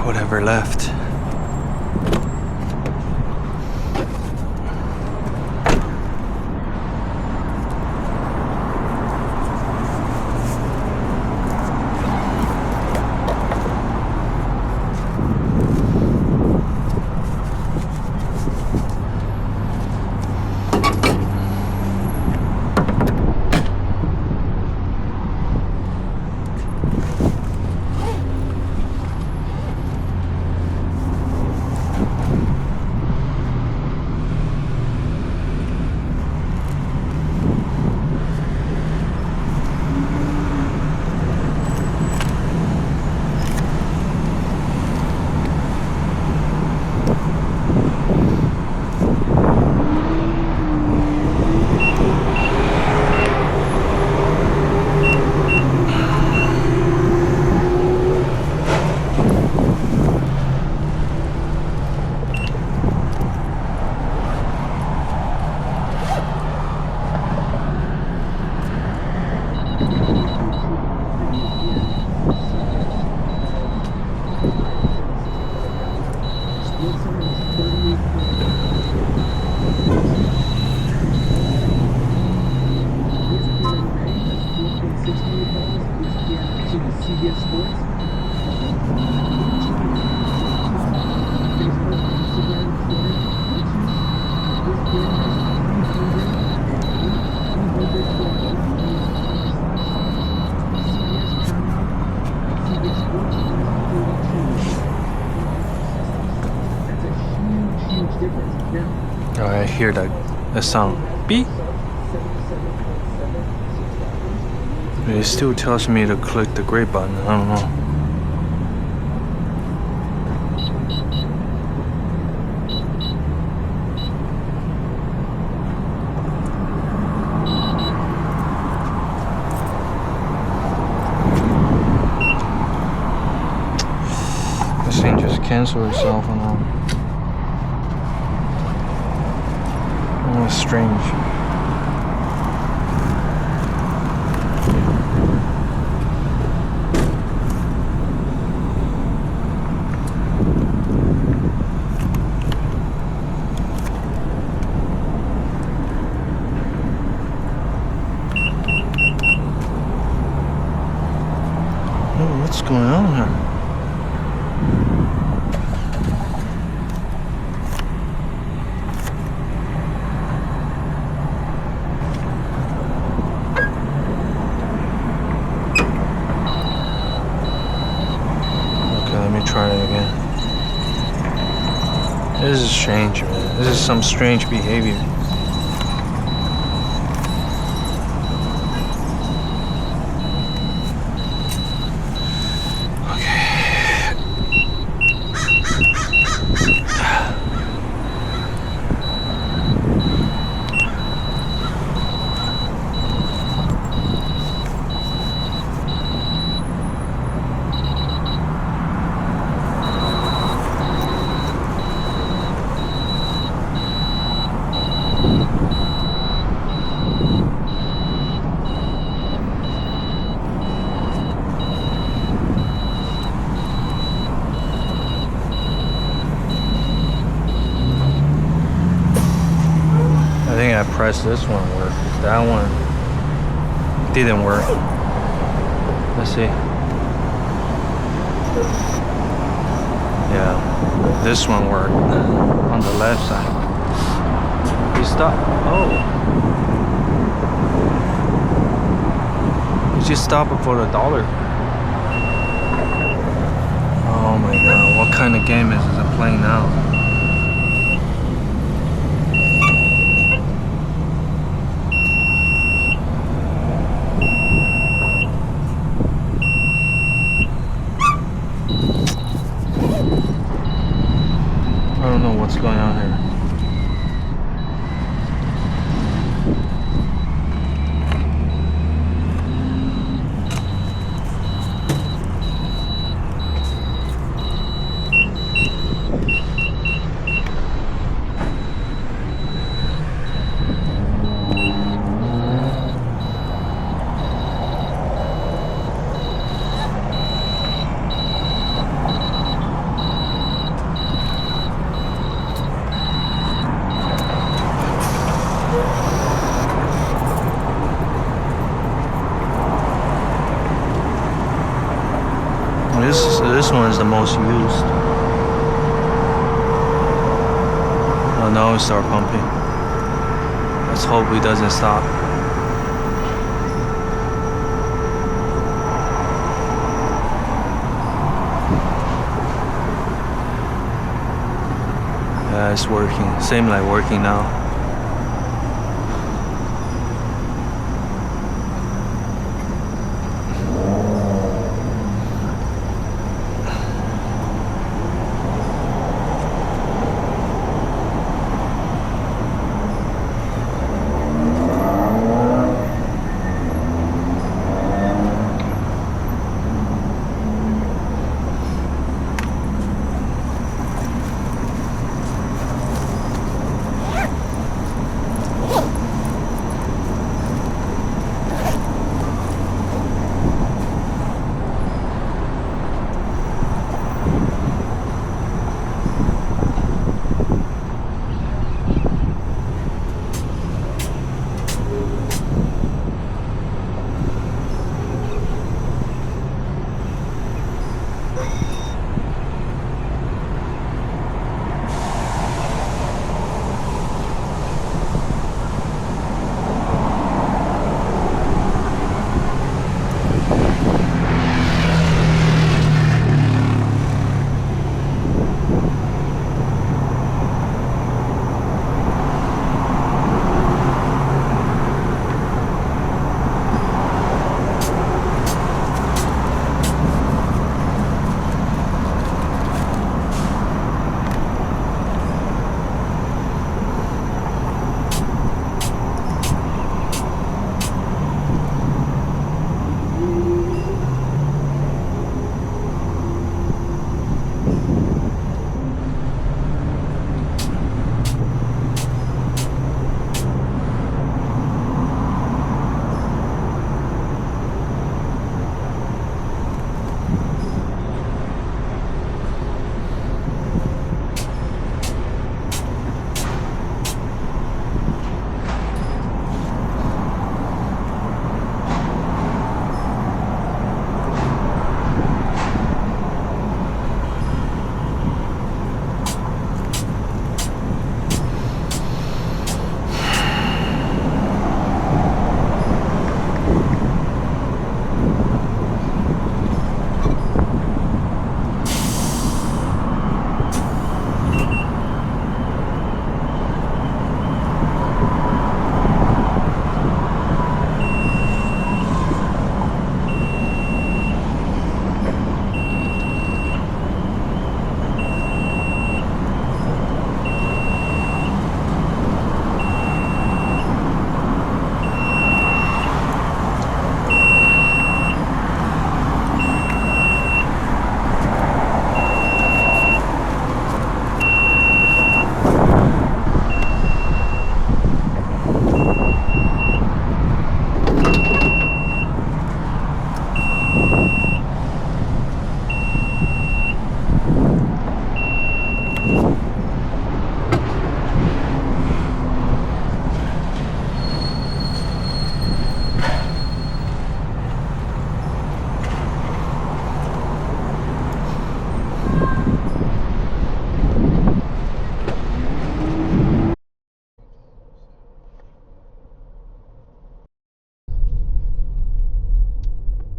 Whatever left. Oh, I hear the sound. Beep. It still tells me to click the gray button. I don't know. cancel itself and all. Oh, it's strange. Oh, what's going on here? Try it again. This is strange, man. This is some strange behavior. I think I pressed this one work. That one didn't work. Let's see. Yeah, this one worked on the left side. You stop. Oh. You just stop it for $1. Oh my god, what kind of game is it playing now? I don't know what's going on here. This one is the most used. Oh, now we start pumping. Let's hope it doesn't stop. Yeah, it's working. Same like working now.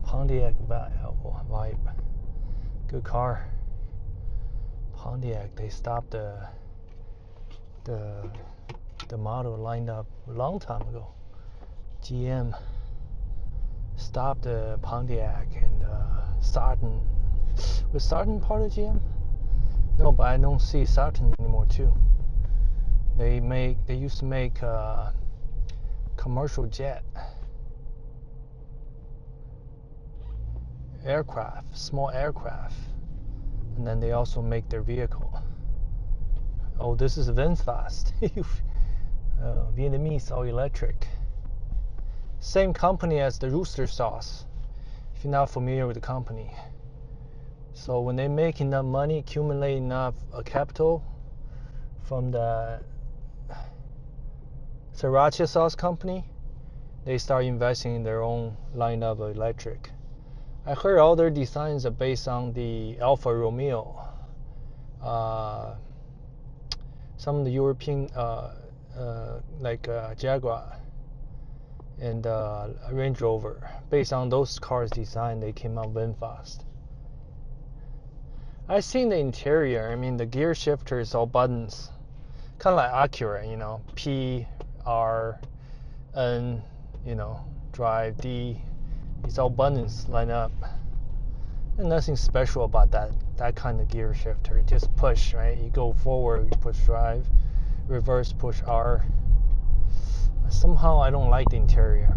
Pontiac vibe. Good car. Pontiac. They stopped the model lined up a long time ago. GM stopped the Pontiac and Sarton. Was Sarton part of GM? No, but I don't see Sarton anymore too. They used to make commercial jet aircraft, small aircraft, and then they also make their vehicle. Oh, this is VinFast. Vietnamese all electric. Same company as the Rooster Sauce, if you're not familiar with the company. So when they make enough money, accumulate enough capital from the Sriracha sauce company, they start investing in their own line of electric. I heard all their designs are based on the Alfa Romeo. Some of the European, like Jaguar and Range Rover, based on those cars' design, they came out VinFast. I've seen the interior. I mean, the gear shifter is all buttons, kind of like Acura, you know, P, R, N, you know, drive, D. It's all buttons line up. And nothing special about that kind of gear shifter. Just push, right? You go forward, you push drive, reverse, push R. Somehow I don't like the interior.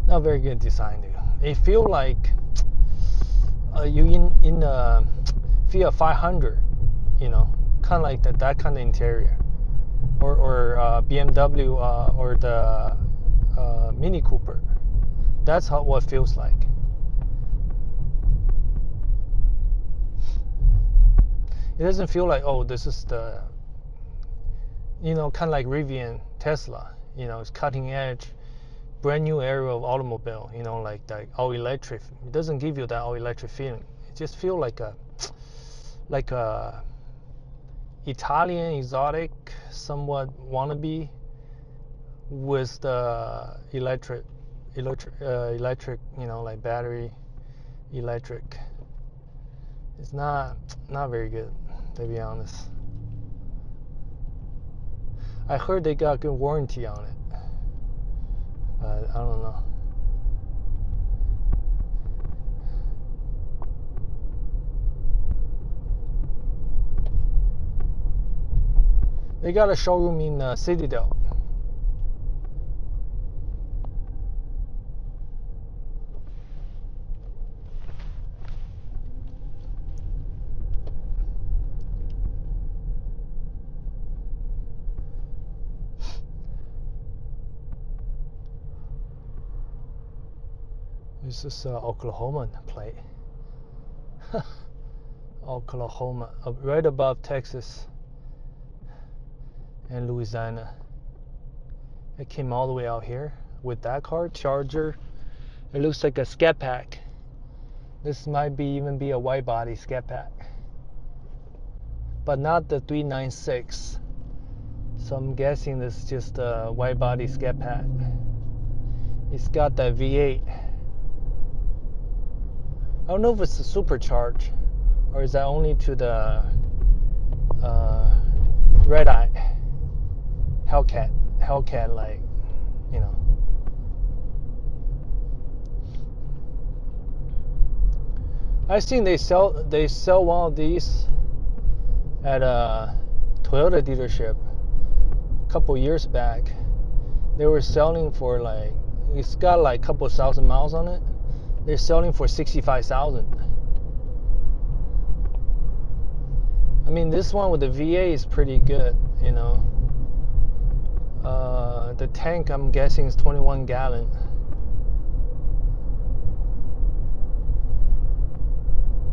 Not very good design, dude. It feel like you in a Fiat 500, you know, kind of like that kind of interior, or BMW or the Mini Cooper. That's what it feels like. It doesn't feel like, oh, this is the, you know, kind of like Rivian, Tesla, you know, it's cutting edge, brand new era of automobile, you know, like all electric. It doesn't give you that all electric feeling. It just feels like a Italian exotic, somewhat wannabe, with the electric, you know, like battery electric. It's not very good, to be honest. I heard they got good warranty on it, but I don't know. They got a showroom in Citadel. This is Oklahoma plate. Oklahoma, right above Texas and Louisiana. It came all the way out here with that car, Charger. It looks like a Scat Pack. This might even be a wide body Scat Pack, but not the 396. So I'm guessing this is just a wide body Scat Pack. It's got that V8. I don't know if it's a supercharged or is that only to the red eye Hellcat, like, you know. I've seen they sell one of these at a Toyota dealership a couple years back. They were selling for like, it's got like a couple thousand miles on it. They're selling for $65,000. I mean, this one with the V8 is pretty good, you know. The tank, I'm guessing, is 21 gallon.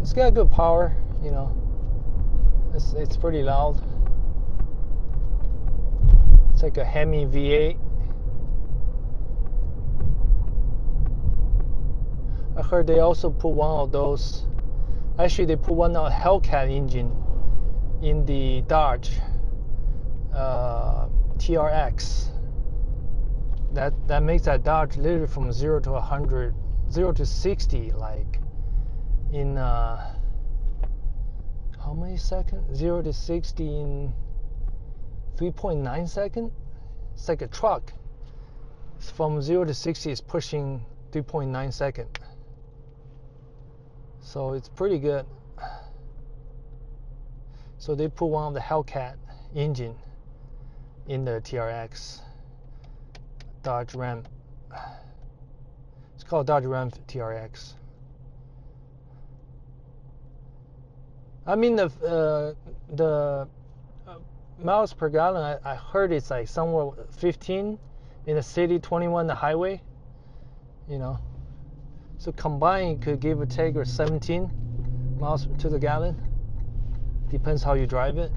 It's got good power, you know. It's pretty loud. It's like a Hemi V8. I heard they also put one of those. Actually, they put one of Hellcat engine in the Dodge TRX. That makes that Dodge literally from 0 to 100, 0 to 60 like in how many seconds? 0 to 60 in 3.9 seconds. It's like a truck. It's from 0 to 60 is pushing 3.9 seconds. So it's pretty good. So they put one of the Hellcat engine in the TRX Dodge Ram. It's called Dodge Ram TRX. I mean the miles per gallon. I heard it's like somewhere 15 in the city, 21 the highway. You know, so combined could give or take or 17 miles to the gallon. Depends how you drive it.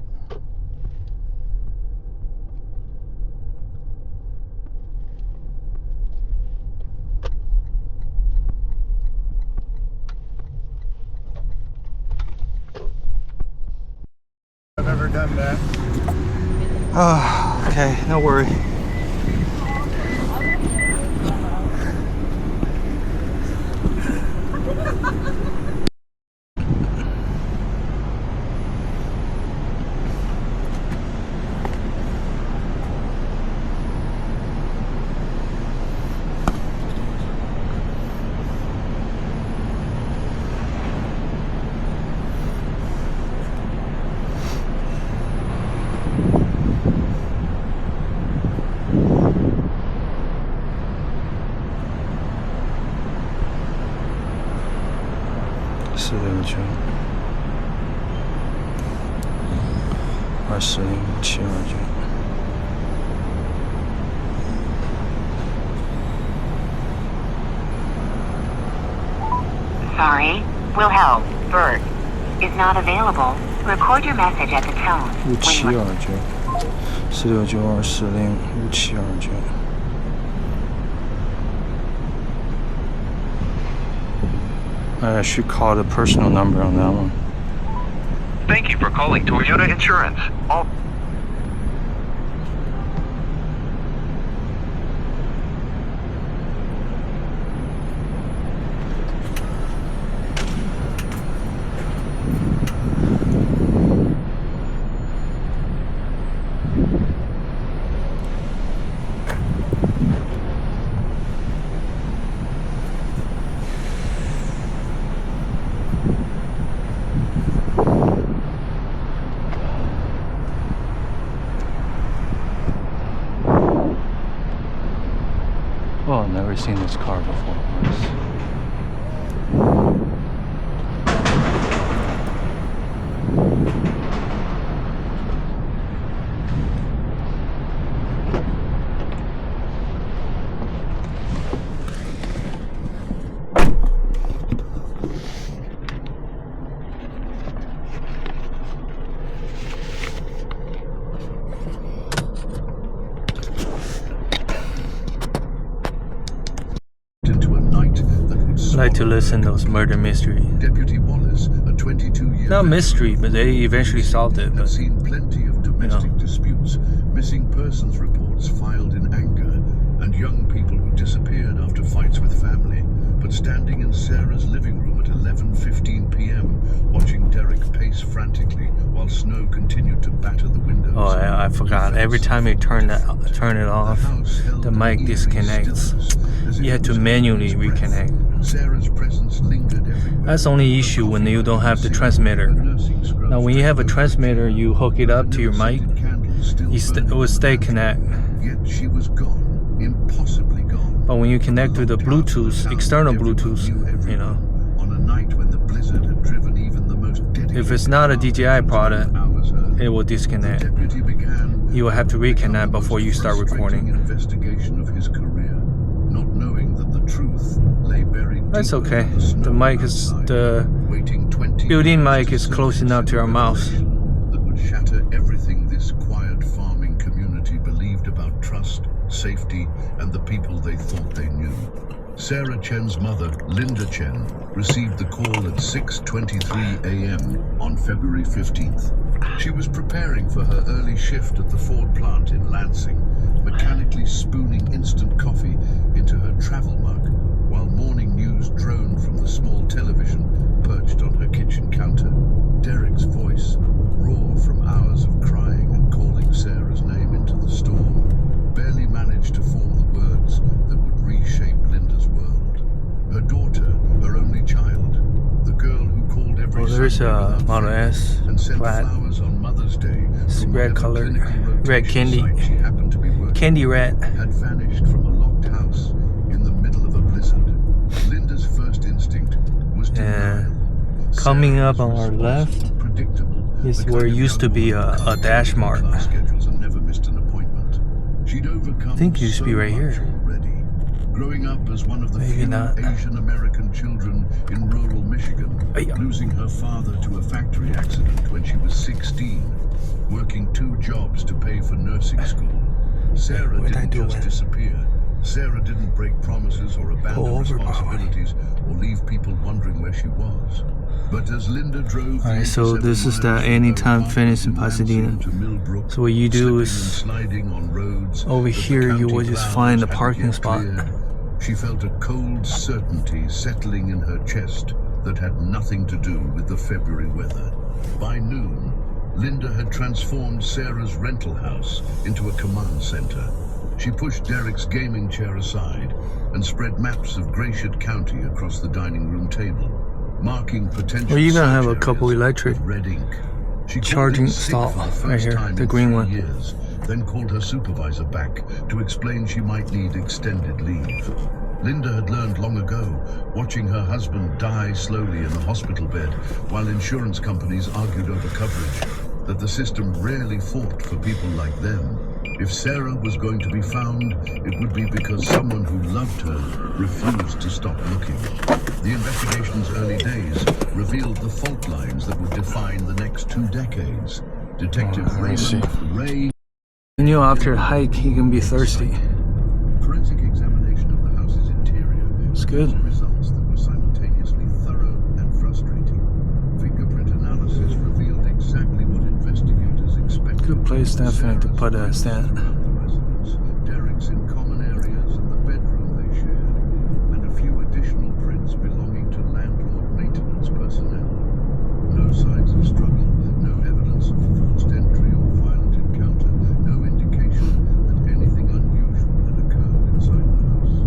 I've ever done that. Oh, okay, no worry. Sorry, will help. Bert is not available. Record your message at the tone. 57294662405729. I should call the personal number on that one. Thank you for calling Toyota Insurance. All Oh, I've never seen this car before. I like to listen to those murder mystery. Deputy Wallace, a 22-year Not mystery, but they eventually solved it. had But seen plenty of domestic disputes, missing persons reports filed in anger, and young people who disappeared after fights with family. But standing in Sarah's living room at 11:15 p.m., watching Derek pace frantically while snow continued to batter the windows. oh, I forgot. Every time you turn it off, the mic disconnects. You have to manually reconnect. Sarah's presence lingered everywhere. That's the only issue when you don't have the transmitter. Now, when you have a transmitter, you hook it up to your mic, it will stay connected. Yet she was gone, impossibly gone. But when you connect to the Bluetooth, external Bluetooth, you know, On a night when the blizzard had driven even the most dedicated if it's not a DJI product, hours early, it will disconnect. deputy began You will have to reconnect before you start recording. investigation of his career, not knowing that the truth lay buried That's deeper okay. than the snow The mic is outside. the Waiting 20 building years mic to is close surface enough to our a mouth. revelation that would shatter everything this quiet farming community believed about trust, safety, and the people they thought they knew. Sarah Chen's mother, Linda Chen, received the call at 6:23 a.m. on February 15th. She was preparing for her early shift at the Ford plant in Lansing, mechanically spooning instant coffee into her travel mug while morning news droned from the small television perched on her kitchen counter. Derek's voice, raw from hours of crying and calling Sarah's name into the storm, barely managed to form the words that would reshape Linda's world. Her daughter, her only child, the girl who called every there's Sunday a without Model fail S and sent flat. flowers on Mother's Day It's from red whatever colored, clinical red rotation candy. site she happened to be working Candy on, red. had vanished from a locked house in the middle of a blizzard. Linda's first instinct was denial. Coming Sarah up on was our responsible, left predictable, is the where kind it of used to young be woman a who Dash cut Mart. class schedules and never missed an appointment. She'd overcome I think it used to be so right much here. already. Growing up as one of the Maybe few not. Asian American children in rural Michigan, Ay-ya. losing her father to a factory accident when she was 16, working 2 jobs to pay for nursing school. Sarah What'd I didn't do just with- disappear. Sarah didn't break promises or abandon Pull over, responsibilities or leave people wondering where she was. But as Linda drove Alright, so this is the Anytime Fitness in Pasadena. So what you do is over here you will just find a parking spot. She felt a cold certainty settling in her chest that had nothing to do with the February weather. By noon, Linda had transformed Sarah's rental house into a command center. She pushed Derek's gaming chair aside and spread maps of Gratiot County across the dining room table, marking potential Well, you're gonna have search a couple areas electric with red ink. She called charging in sick stall for the right first here, time the in green 3 one. years, then called her supervisor back to explain she might need extended leave. Linda had learned long ago, watching her husband die slowly in a hospital bed while insurance companies argued over coverage, that the system rarely fought for people like them. If Sarah was going to be found, it would be because someone who loved her refused to stop looking. The investigation's early days revealed the fault lines that would define the next 2 decades. Detective let me see. Raymond Ray. You know, after a hike, you can be thirsty. Forensic examination of the house's interior. It's good. produced results that were simultaneously thorough and frustrating. Fingerprint analysis revealed exactly what investigators expected. Good place definitely to put a stand. Derek's in common areas and the bedroom they shared, and a few additional prints belonging to landlord maintenance personnel. No signs of struggle, no evidence of forced entry or violent encounter, no indication that anything unusual had occurred inside the house.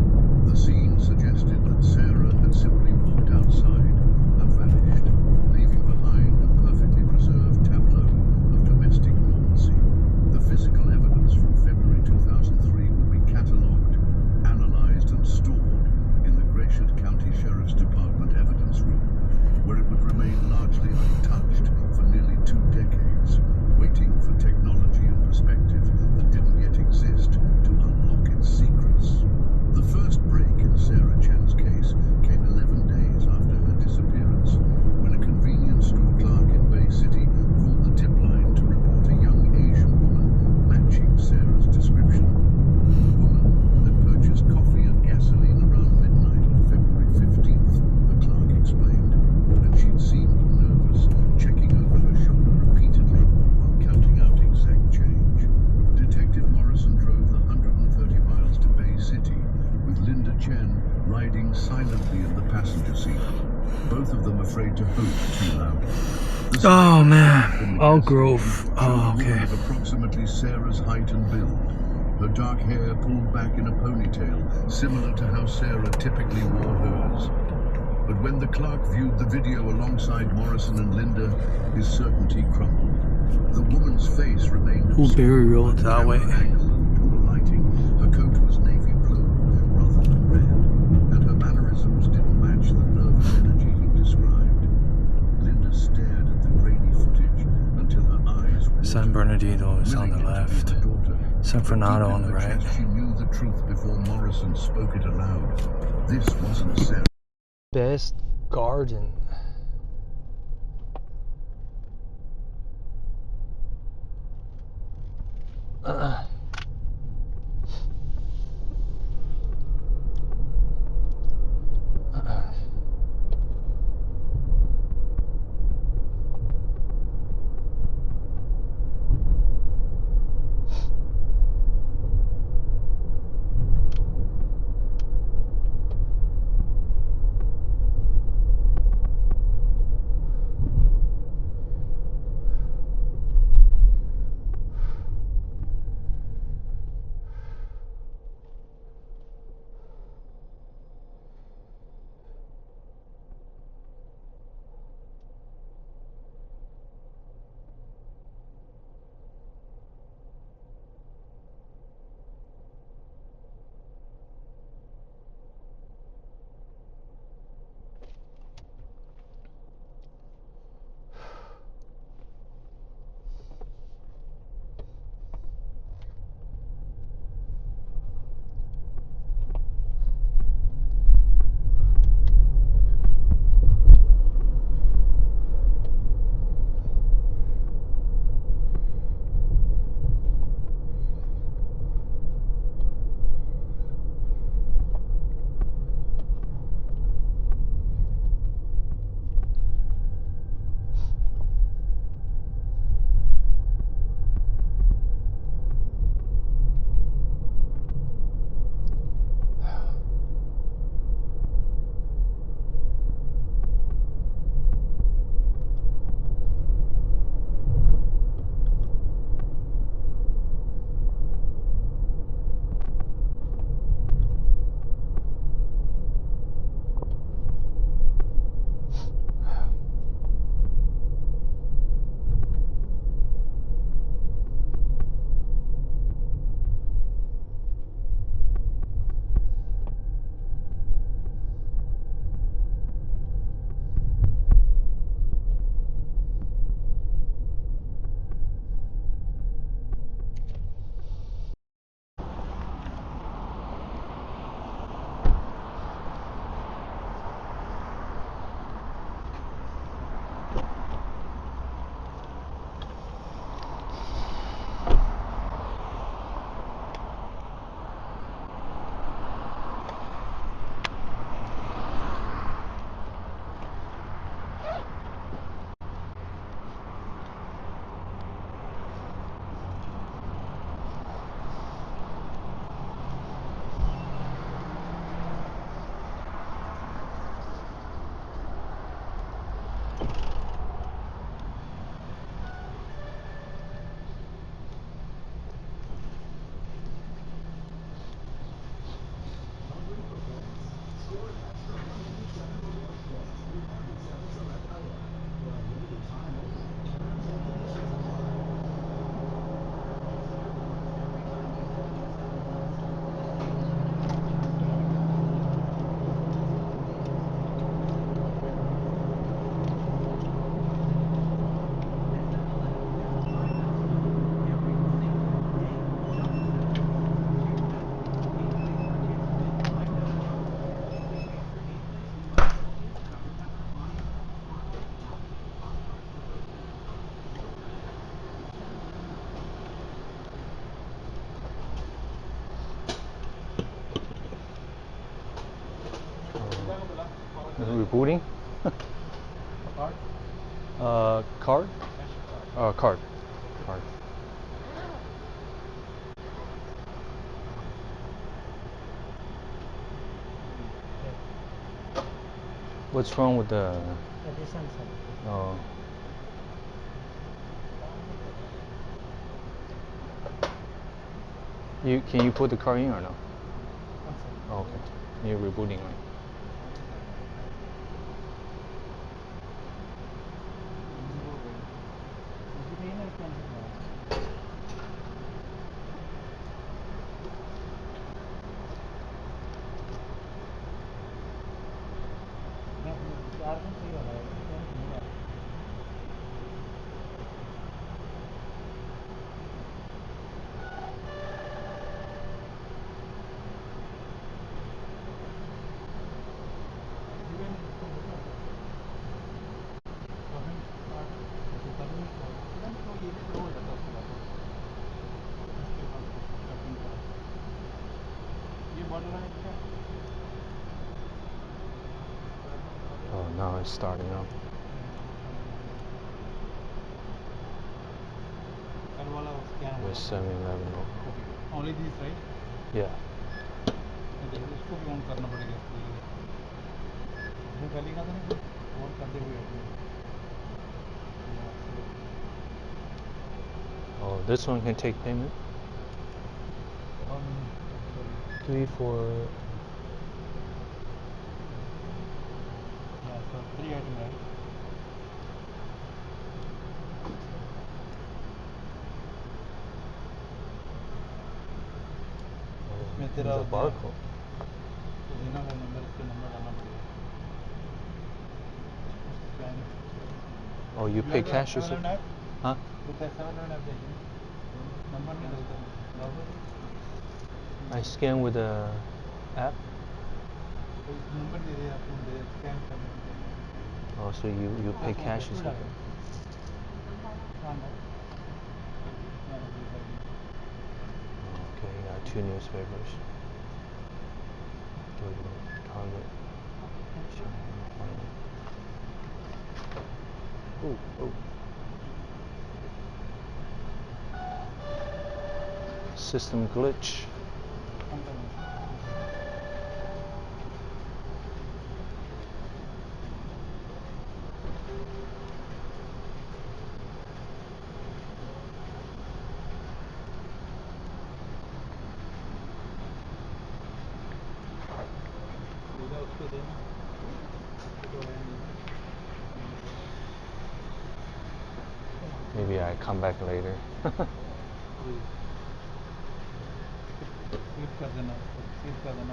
The scene suggested that Sarah had simply walked outside and vanished, leaving behind a perfectly preserved tableau of domestic normalcy. The physical evidence from February 2003 would be catalogued, analyzed, and stored in the Gratiot County Sheriff's Department evidence room, where it would remain largely untouched for nearly 2 decades, waiting for technology and perspective that didn't yet exist to unlock its secrets. The first break in Sarah Chen's case came 11 days after her disappearance, when a convenience store clerk in Bay City called the tip line to report a young Asian woman matching Sarah's description. The woman had purchased coffee and gasoline around midnight on February 15th, the clerk explained, and she'd seemed nervous, checking over her shoulder repeatedly while counting out exact change. Detective Morrison drove the 130 miles to Bay City, with Linda Chen riding silently in the passenger seat, both of them afraid to hope too loudly. The Oh in man, the Oak gasoline Grove. showed Oh, a woman okay. of approximately Sarah's height and build, her dark hair pulled back in a ponytail, similar to how Sarah typically wore hers. But when the clerk viewed the video alongside Morrison and Linda, his certainty crumbled. The woman's face remained Who Berry Road that way? camera angle and poor lighting. Her coat was navy blue rather than red, and her mannerisms didn't match the nervous energy he described. Linda stared at the grainy footage until her eyes watered. San Bernardino is on the Willing to left. interview her daughter, San but Fernando deep on in the her right. chest, she knew the truth before Morrison spoke it aloud. This wasn't Sarah. Best garden. Rebooting? Card? Card. Card. What's wrong with the? Oh. Can you put the car in or no? Oh, okay. You're rebooting, right? now it's starting up. There's 7-Eleven. Only these, right? Yeah. इसको भी on करना पड़ेगा इसको खाली ना था on करते हुए Oh, this one can take payment. 3, 4. Yeah, so 3 items, right? इसमें तेरा There's a barcode. देना है नंबर इसके नंबर डालना पड़ेगा Oh, you pay cash yourself? Huh? With that 7-Eleven app देखिए नंबर नहीं डालता I scan with the app. Number दे दिया आपने दे स्कैन कर Oh, so you pay cash yourself? Okay, got 2 newspapers. Target. Ooh, ooh. System glitch. Maybe I come back later. Slip कर देना इसके आगे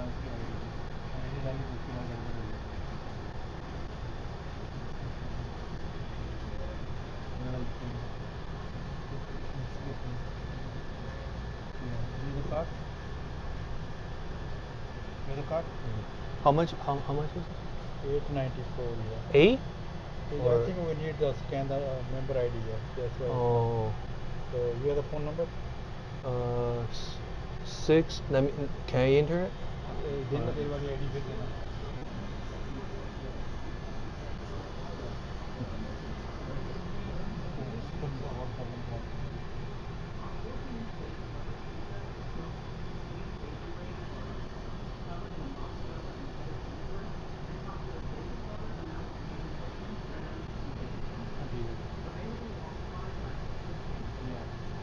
the card? The card? How much is it? $8.94. Yeah. 8? I think we need to scan the member ID. Yeah. That's why. Oh. So you have the phone number? 6. Can I enter it? देना तेरे वाली ID फिर देना.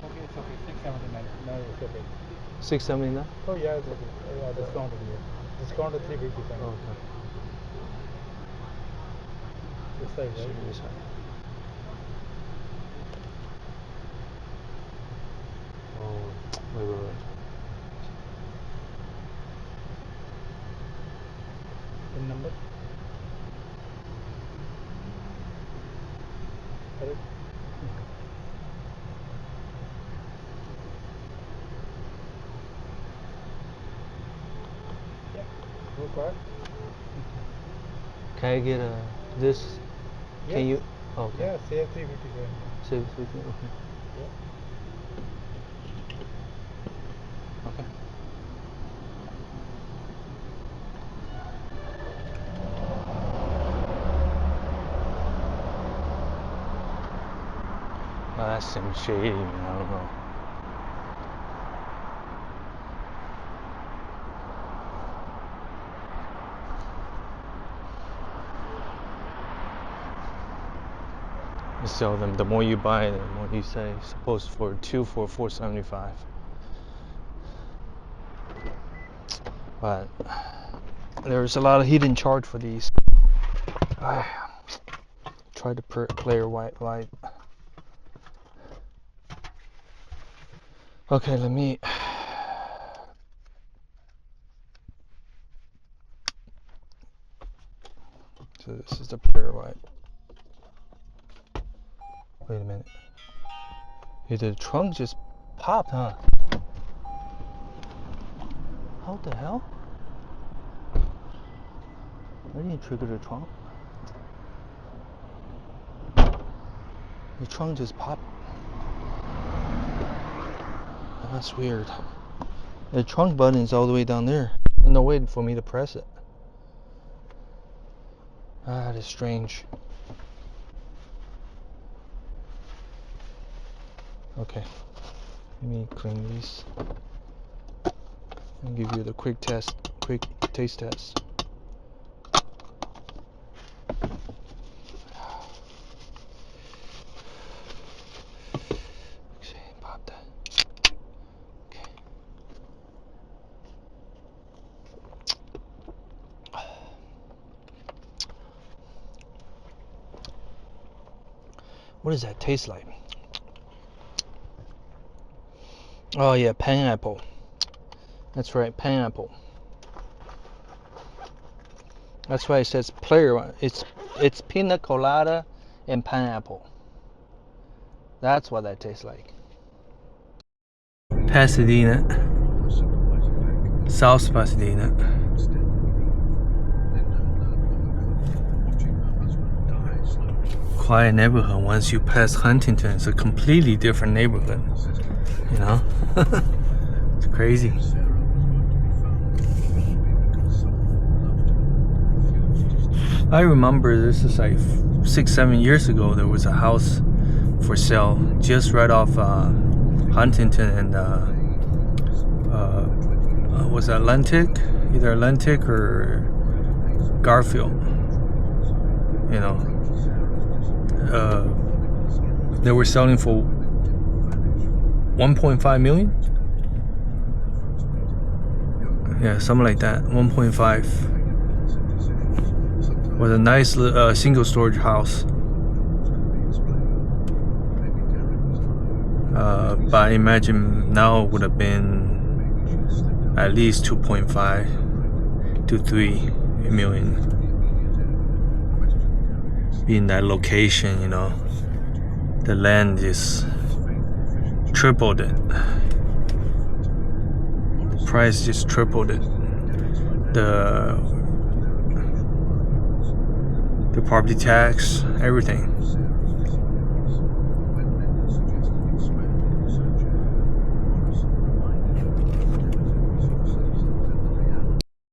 Okay, it's okay. 679. No, it's okay. 679? Oh yeah, it's okay. Yeah, discount here. Discount is 355. Okay. This side, right? This side. Oh, wait. PIN number? Correct? Yeah. Go card. Can I get this? Yes. Can you? Okay. Yeah, save 355. Save 350. Okay. Yeah. Okay. Oh, that seems shady, man. I don't know. You sell them. The more you buy, the more you say. Supposed for 2 for $4.75. But there's a lot of hidden charge for these. Try to clear white light. Okay, let me. So this is the clear white. Wait a minute. Hey, the trunk just popped, huh? How the hell? Why didn't you trigger the trunk? The trunk just popped. That's weird. The trunk button is all the way down there. There's no way for me to press it. Ah, that's strange. Okay, let me clean these and give you the quick taste test. Okay, pop that. Okay. What does that taste like? Oh yeah, pineapple. That's right, pineapple. That's why it says player. It's pina colada and pineapple. That's what that tastes like. Pasadena, South Pasadena. Quiet neighborhood. Once you pass Huntington, it's a completely different neighborhood. You know, it's crazy. I remember this is like 6-7 years ago. There was a house for sale just right off Huntington and was Atlantic, either Atlantic or Garfield. You know, they were selling for 1.5 million. Yeah, something like that. 1.5. With a nice single storage house. But I imagine now it would have been at least 2.5 to 3 million. In that location, you know, the land is tripled it. The price just tripled it. The property tax, everything.